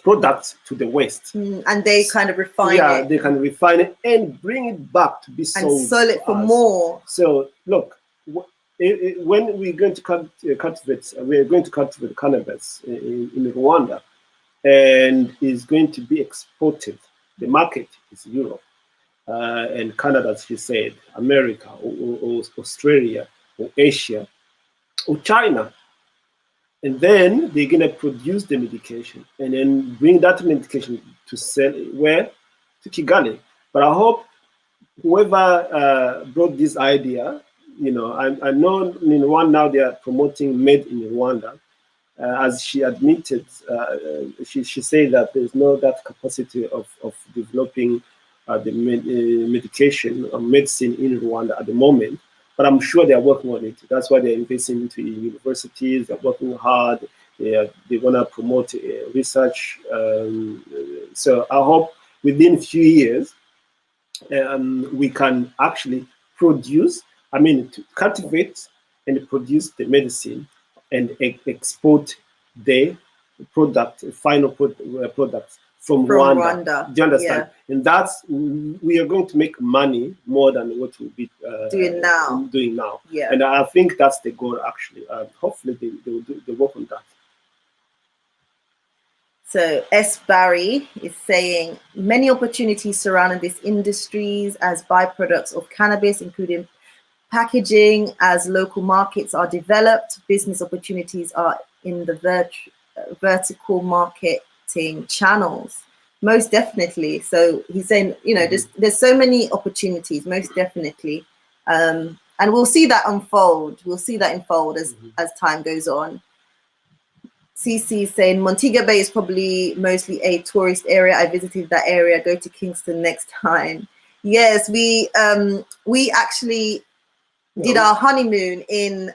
[SPEAKER 2] products to the West,
[SPEAKER 1] and they kind of refine it.
[SPEAKER 2] Yeah, they can refine it and bring it back to be sold
[SPEAKER 1] and sell it for more.
[SPEAKER 2] So look, when we're going to cultivate, we are going to cultivate cannabis in Rwanda, and is going to be exported. The market is Europe. and Canada, as you said, America, or Australia, or Asia, or China. And then they're going to produce the medication and then bring that medication to sell where? To Kigali. But I hope whoever brought this idea, you know, I know in Rwanda now they are promoting Made in Rwanda. As she admitted, she said that there's no that capacity of developing the medication or medicine in Rwanda at the moment. But I'm sure they are working on it. That's why they're investing into universities. They're working hard. They want to promote research. So I hope within a few years we can actually produce, to cultivate and produce the medicine and export the product, final products from Rwanda. Do you understand? Yeah. And that's, we are going to make money more than what we'll be doing now.
[SPEAKER 1] Yeah.
[SPEAKER 2] And I think that's the goal, actually. Hopefully they work on that.
[SPEAKER 1] So S. Barry is saying many opportunities surrounding these industries as byproducts of cannabis, including packaging. As local markets are developed, business opportunities are in the vertical marketing channels. Most definitely. So he's saying, you know, there's so many opportunities, most definitely. And we'll see that unfold. We'll see that unfold as time goes on. CC saying Montego Bay is probably mostly a tourist area. I visited that area. Go to Kingston next time. Yes, we actually did our honeymoon in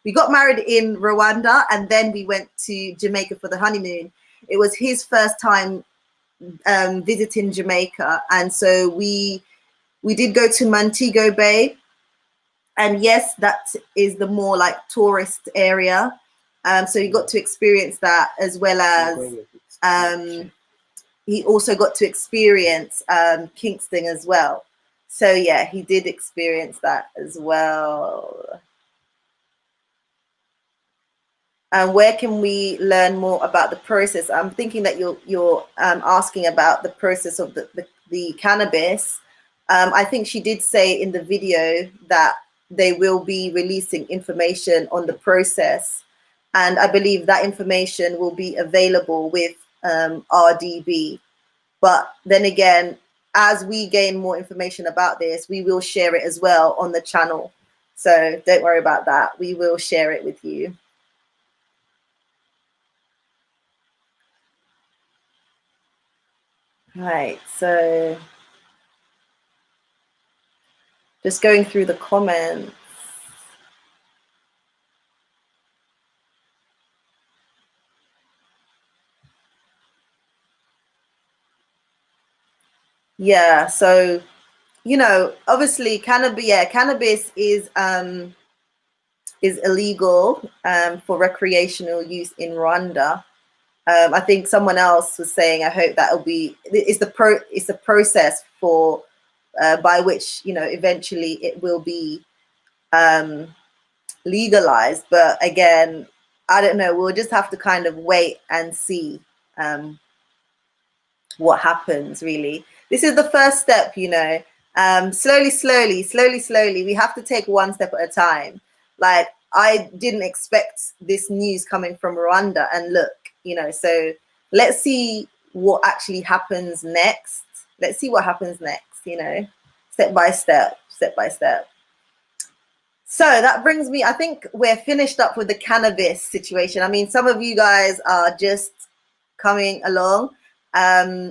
[SPEAKER 1] we got married in Rwanda and then we went to Jamaica for the honeymoon. It was his first time visiting Jamaica, and so we did go to Montego Bay, and yes, that is the more like tourist area. So he got to experience that, as well as he also got to experience Kingston as well. So yeah, he did experience that as well. And where can we learn more about the process? I'm thinking that you're asking about the process of the cannabis. I think she did say in the video that they will be releasing information on the process. And I believe that information will be available with RDB. But then again, as we gain more information about this, we will share it as well on the channel. So don't worry about that. We will share it with you. Right, so just going through the comments. Yeah, so, you know, obviously cannabis is illegal for recreational use in Rwanda. I think someone else was saying, I hope it's the process for by which, you know, eventually it will be legalized. But again, I don't know, we'll just have to kind of wait and see what happens, really. This is the first step, you know. Slowly, we have to take one step at a time. Like, I didn't expect this news coming from Rwanda, and look, you know, so let's see what actually happens next. Let's see what happens next, you know, step by step. So that brings me, I think we're finished up with the cannabis situation. I mean, some of you guys are just coming along.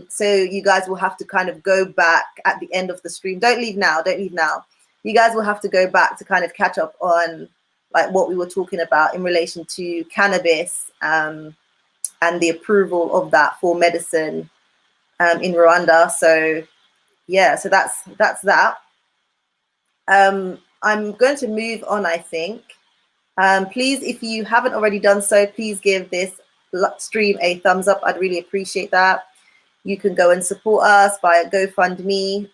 [SPEAKER 1] So you guys will have to kind of go back at the end of the stream. Don't leave now. You guys will have to go back to kind of catch up on like what we were talking about in relation to cannabis and the approval of that for medicine in Rwanda. So yeah, so that's that. I'm going to move on, I think. Please, if you haven't already done so, please give this stream a thumbs up. I'd really appreciate that. You can go and support us via GoFundMe,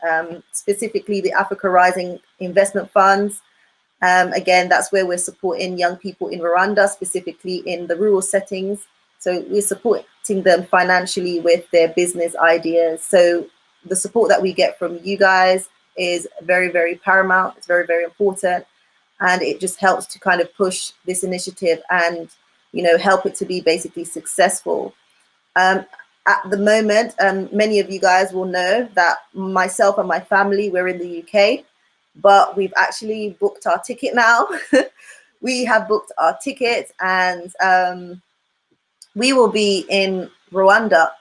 [SPEAKER 1] specifically the Africa Rising Investment Funds. Again, that's where we're supporting young people in Rwanda, specifically in the rural settings. So we're supporting them financially with their business ideas. So the support that we get from you guys is very, very paramount. It's very, very important. And it just helps to kind of push this initiative and, you know, help it to be basically successful. At the moment, many of you guys will know that myself and my family, we're in the UK, but we've actually booked our ticket now. We have booked our ticket, and we will be in Rwanda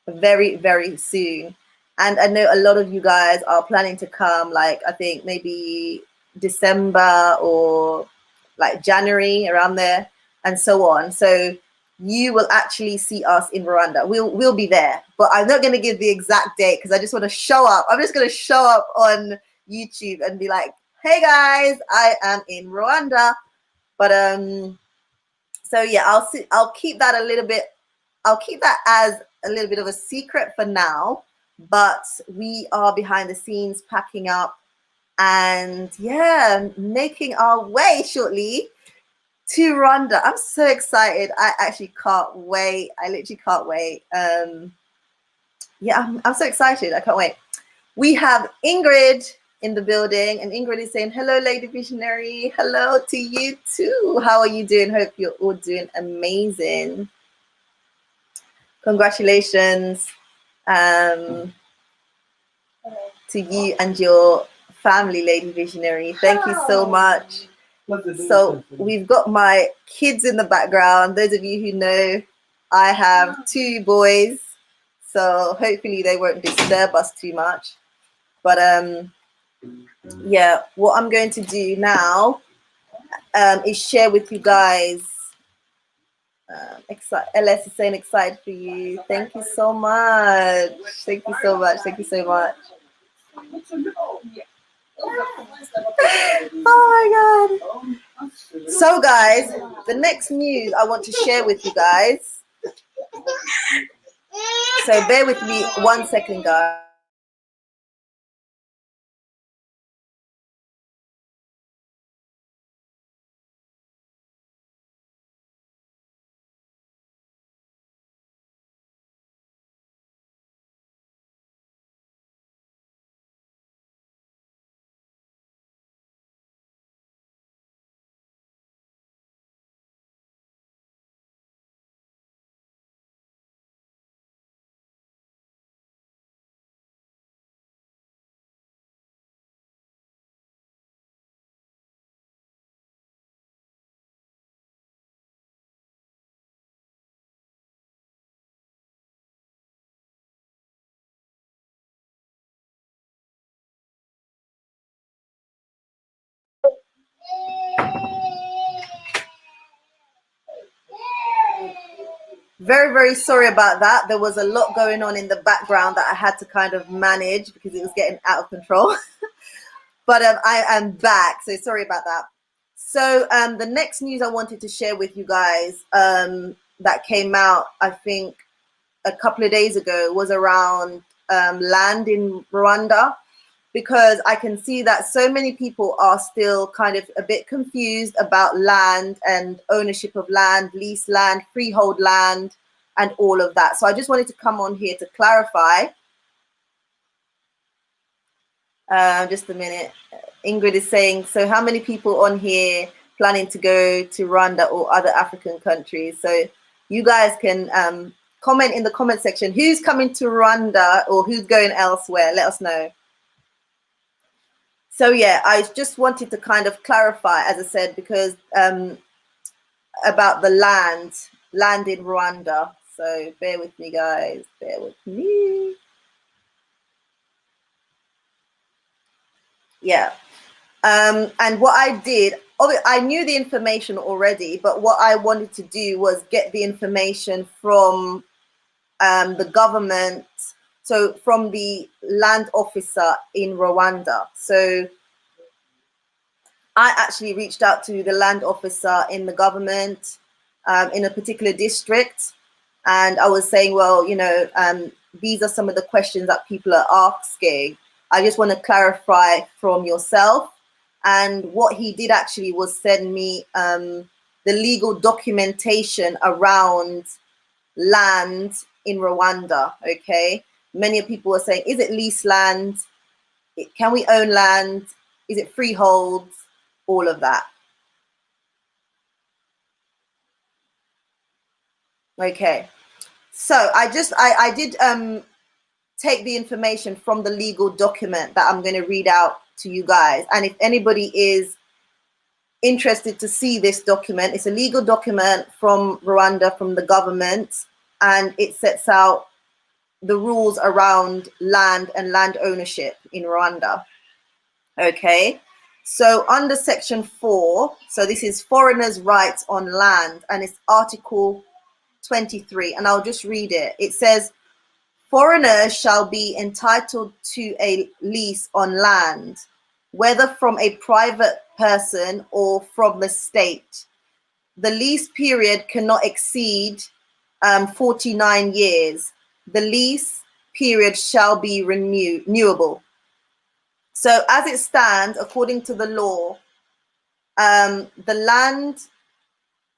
[SPEAKER 1] very, very soon. And I know a lot of you guys are planning to come, like, I think maybe December or like January, around there, and so on. So you will actually see us in Rwanda. We'll be there, but I'm not going to give the exact date because I just want to show up. I'm just going to show up on YouTube and be like, hey guys, I am in Rwanda. But so yeah, I'll keep that a little bit. I'll keep that as a little bit of a secret for now, but we are behind the scenes packing up and yeah, making our way shortly to Rwanda. I'm so excited. I actually can't wait. I literally can't wait. Yeah, I'm so excited. I can't wait. We have Ingrid in the building, and Ingrid is saying, hello, Lady Visionary. Hello to you too. How are you doing? Hope you're all doing amazing. Congratulations to you and your family, Lady Visionary. Thank you so much. So we've got my kids in the background. Those of you who know, I have 2 boys, so hopefully they won't disturb us too much. But yeah, what I'm going to do now is share with you guys. LS is saying excited for you. Thank you so much. Thank you so much. Thank you so much. Oh my God. So guys, the next news I want to share with you guys. So bear with me 1 second, guys. Very, very sorry about that. There was a lot going on in the background that I had to kind of manage because it was getting out of control. But I am back, so sorry about that. So the next news I wanted to share with you guys that came out, I think, a couple of days ago was around land in Rwanda, because I can see that so many people are still kind of a bit confused about land and ownership of land, lease land, freehold land, and all of that. So I just wanted to come on here to clarify. Just a minute. Ingrid is saying, so how many people on here planning to go to Rwanda or other African countries? So you guys can comment in the comment section who's coming to Rwanda or who's going elsewhere. Let us know. So yeah, I just wanted to kind of clarify, as I said, because about the land in Rwanda. So bear with me, guys. Bear with me. Yeah. And what I did, I knew the information already, but what I wanted to do was get the information from the government, so from the land officer in Rwanda. So I actually reached out to the land officer in the government in a particular district, and I was saying, well, you know, these are some of the questions that people are asking. I just want to clarify from yourself. And what he did actually was send me the legal documentation around land in Rwanda, okay? many people are saying, is it lease land? Can we own land? Is it freehold? All of that. Okay. So I did take the information from the legal document that I'm going to read out to you guys. And if anybody is interested to see this document, it's a legal document from Rwanda, from the government, and it sets out the rules around land and land ownership in Rwanda. Okay, so under section 4, so this is foreigners' rights on land, and it's article 23, and I'll just read it. It says, foreigners shall be entitled to a lease on land, whether from a private person or from the state. The lease period cannot exceed 49 years. The lease period shall be renewable. So as it stands, according to the law, the land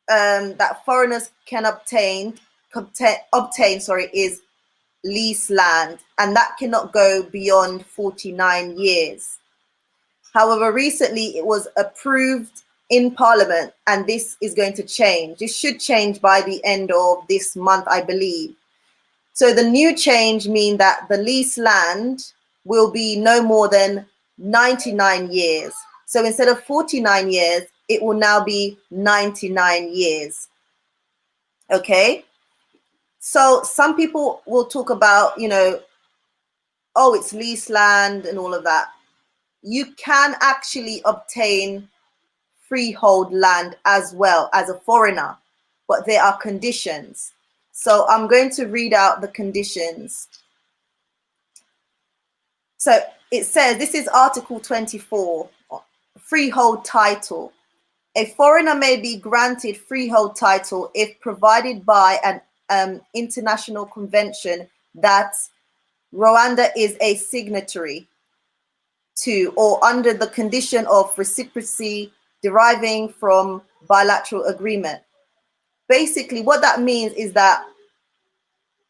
[SPEAKER 1] that foreigners can obtain is lease land, and that cannot go beyond 49 years. However, recently it was approved in Parliament, and this is going to change. This should change by the end of this month, I believe. So the new change means that the lease land will be no more than 99 years. So instead of 49 years, it will now be 99 years. Okay? So some people will talk about, you know, oh, it's lease land and all of that. You can actually obtain freehold land as well as a foreigner, but there are conditions. So I'm going to read out the conditions. So it says, this is Article 24, freehold title. A foreigner may be granted freehold title if provided by an international convention that Rwanda is a signatory to, or under the condition of reciprocity deriving from bilateral agreement. Basically, what that means is that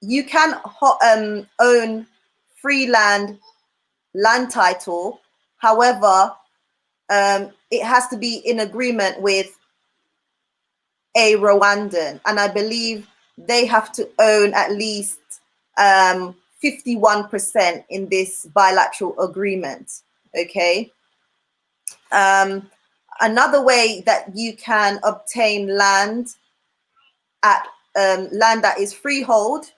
[SPEAKER 1] you can own free land title. However, it has to be in agreement with a Rwandan, and I believe they have to own at least 51% in this bilateral agreement. Okay. Another way that you can obtain land at land that is freehold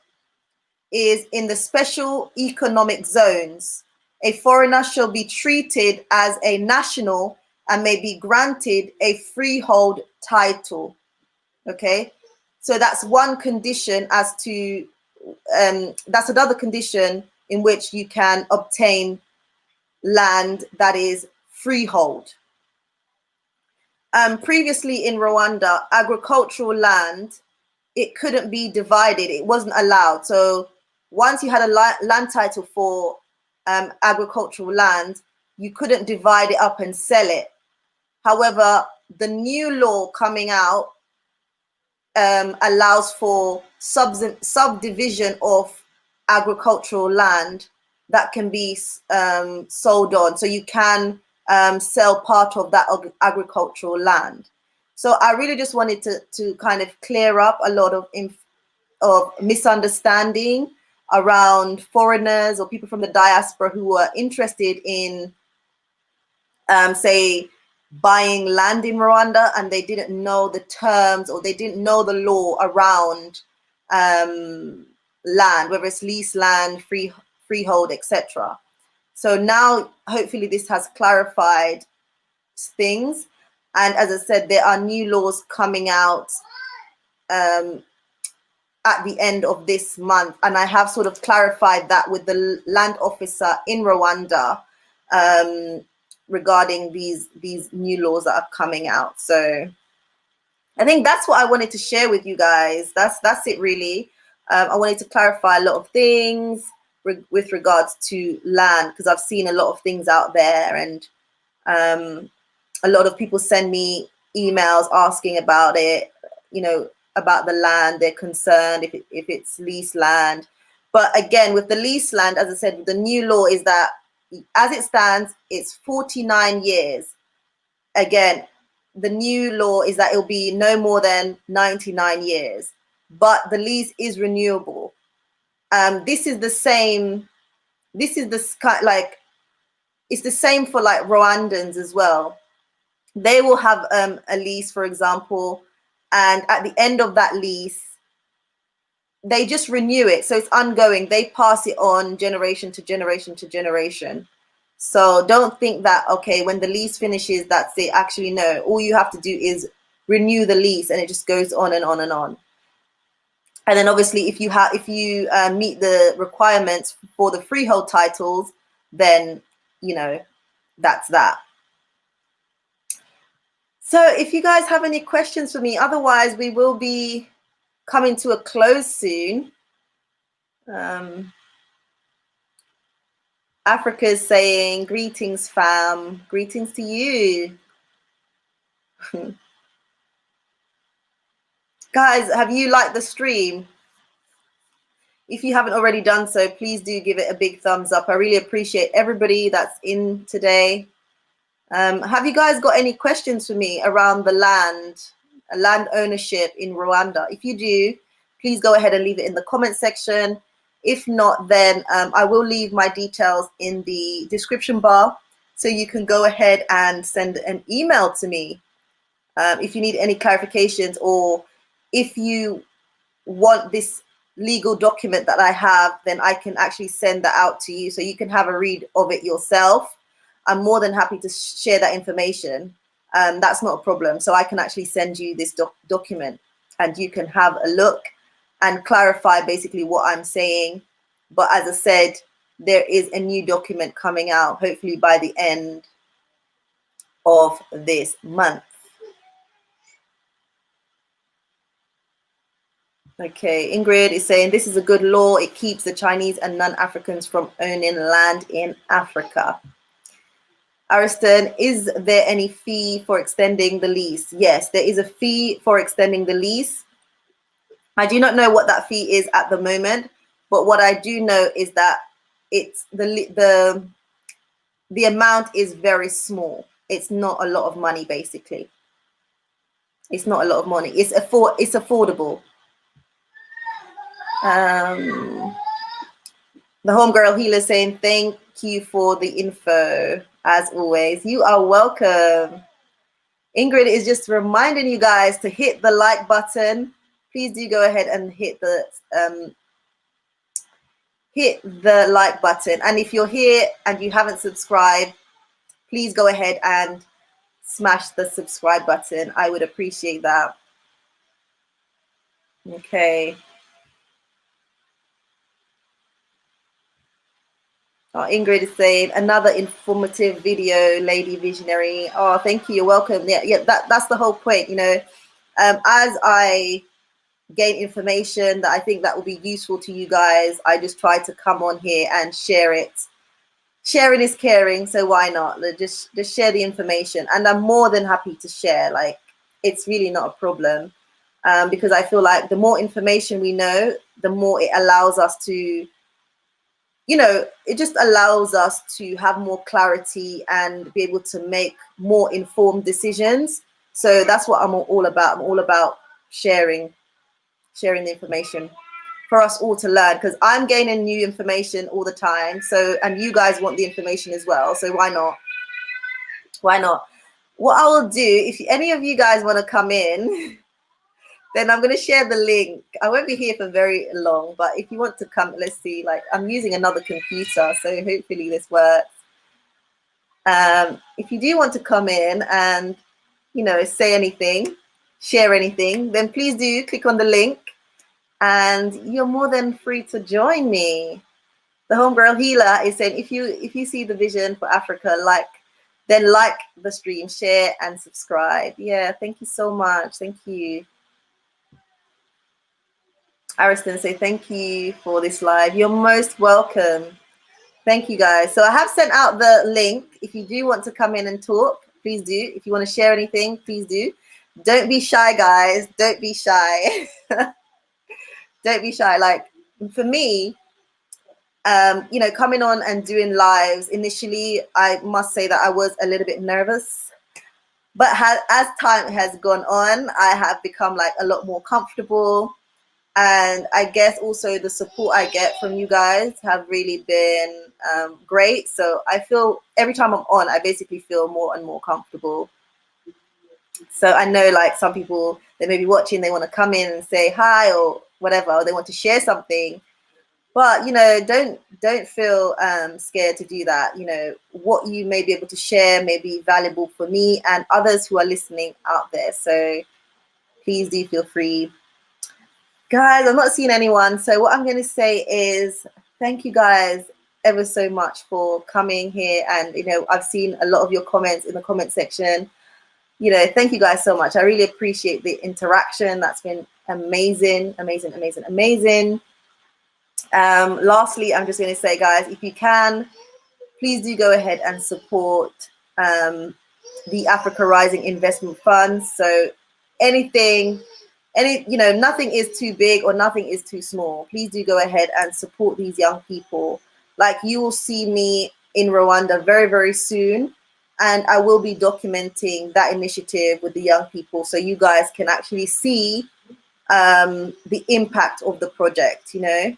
[SPEAKER 1] is in the special economic zones. A foreigner shall be treated as a national and may be granted a freehold title. Okay, so that's one condition as to that's another condition in which you can obtain land that is freehold. Previously in Rwanda, agricultural land, it couldn't be divided. It wasn't allowed. So once you had a land title for agricultural land, you couldn't divide it up and sell it. However, the new law coming out allows for subdivision of agricultural land that can be sold on. So you can sell part of that agricultural land. So I really just wanted to kind of clear up a lot of misunderstanding around foreigners or people from the diaspora who are interested in, say, buying land in Rwanda, and they didn't know the terms or they didn't know the law around land, whether it's lease land, freehold, etc. So now, hopefully, this has clarified things. And as I said, there are new laws coming out at the end of this month. And I have sort of clarified that with the land officer in Rwanda regarding these new laws that are coming out. So I think that's what I wanted to share with you guys. That's it really. I wanted to clarify a lot of things with regards to land, because I've seen a lot of things out there, and a lot of people send me emails asking about it, you know, about the land. They're concerned if it's leased land. But again, with the lease land, as I said, the new law is that as it stands, it's 49 years. Again, the new law is that it'll be no more than 99 years, but the lease is renewable. This is the same. This is like, it's the same for like Rwandans as well. They will have a lease, for example, and at the end of that lease, they just renew it. So it's ongoing. They pass it on generation to generation to generation. So don't think that, okay, when the lease finishes, that's it. Actually, no. All you have to do is renew the lease, and it just goes on and on and on. And then obviously, if you meet the requirements for the freehold titles, then, you know, that's that. So if you guys have any questions for me, otherwise we will be coming to a close soon. Africa's saying, greetings, fam. Greetings to you. Guys, have you liked the stream? If you haven't already done so, please do give it a big thumbs up. I really appreciate everybody that's in today. Have you guys got any questions for me around the land ownership in Rwanda? If you do, please go ahead and leave it in the comment section. If not, then I will leave my details in the description bar, so you can go ahead and send an email to me if you need any clarifications, or if you want this legal document that I have, then I can actually send that out to you so you can have a read of it yourself. I'm more than happy to share that information. That's not a problem. So I can actually send you this document, and you can have a look and clarify basically what I'm saying. But as I said, there is a new document coming out, hopefully by the end of this month. Okay, Ingrid is saying this is a good law. It keeps the Chinese and non-Africans from owning land in Africa. Ariston, is there any fee for extending the lease? Yes, there is a fee for extending the lease. I do not know what that fee is at the moment, but what I do know is that it's the amount is very small. It's not a lot of money, basically. It's not a lot of money. It's affordable. The homegirl healer saying thank you for the info. As always, you are welcome. Ingrid is just reminding you guys to hit the like button. Please do go ahead and hit the like button. And if you're here and you haven't subscribed, please go ahead and smash the subscribe button. I would appreciate that. Okay. Oh, Ingrid is saying another informative video, Lady Visionary. Oh, thank you. You're welcome. Yeah. That's the whole point. You know, as I gain information that I think that will be useful to you guys, I just try to come on here and share it. Sharing is caring, so why not? Just share the information, and I'm more than happy to share. Like, it's really not a problem, because I feel like the more information we know, the more it allows us to, you know, it just allows us to have more clarity and be able to make more informed decisions. So that's what I'm all about. I'm all about sharing the information for us all to learn, because I'm gaining new information all the time. So, and you guys want the information as well. So why not? Why not? What I will do, if any of you guys want to come in, then I'm going to share the link. I won't be here for very long, but if you want to come, let's see, like I'm using another computer, so hopefully this works. If you do want to come in and, you know, say anything, share anything, then please do click on the link, and you're more than free to join me. The homegirl healer is saying, if you see the vision for Africa, then like the stream, share and subscribe. Yeah, thank you so much. Thank you. Ariston say thank you for this live. You're most welcome. Thank you guys. So I have sent out the link. If you do want to come in and talk, please do. If you want to share anything, please do. Don't be shy, guys. Don't be shy. Don't be shy. Like, for me, You know, coming on and doing lives, initially, I must say that I was a little bit nervous. But as time has gone on, I have become like a lot more comfortable. And I guess also the support I get from you guys have really been great. So I feel every time I'm on, I basically feel more and more comfortable. So I know like some people, they may be watching, they want to come in and say hi or whatever, or they want to share something. But, you know, don't feel scared to do that. You know, what you may be able to share may be valuable for me and others who are listening out there. So please do feel free. Guys, I'm not seeing anyone. So what I'm going to say is thank you guys ever so much for coming here. And, you know, I've seen a lot of your comments in the comment section. You know, thank you guys so much. I really appreciate the interaction. That's been amazing, amazing, amazing, amazing. Lastly, I'm just going to say, guys, if you can, please do go ahead and support the Africa Rising Investment Fund. So anything, you know, nothing is too big or nothing is too small. Please do go ahead and support these young people. Like, you will see me in Rwanda very, very soon. And I will be documenting that initiative with the young people so you guys can actually see the impact of the project, you know.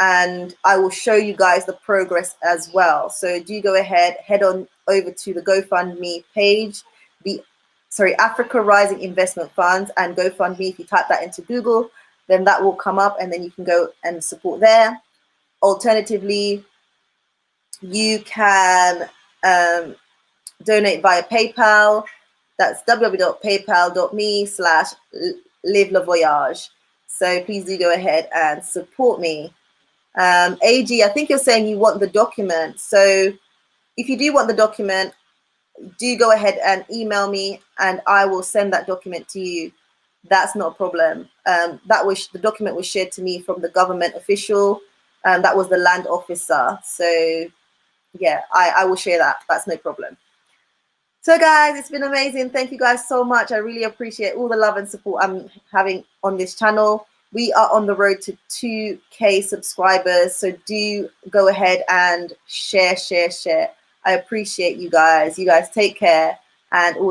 [SPEAKER 1] And I will show you guys the progress as well. So do go ahead, head on over to the GoFundMe page, Africa Rising Investment Funds, and GoFundMe. If you type that into Google, then that will come up and then you can go and support there. Alternatively, you can donate via PayPal. That's www.paypal.me/live-le-voyage. So please do go ahead and support me. AG, I think you're saying you want the document. So if you do want the document, do go ahead and email me and I will send that document to you. That's not a problem. The document was shared to me from the government official, and that was the land officer. So yeah, I will share that. That's no problem. So guys, it's been amazing. Thank you guys so much. I really appreciate all the love and support I'm having on this channel. We are on the road to 2K subscribers. So do go ahead and share. I appreciate you guys. You guys take care and all the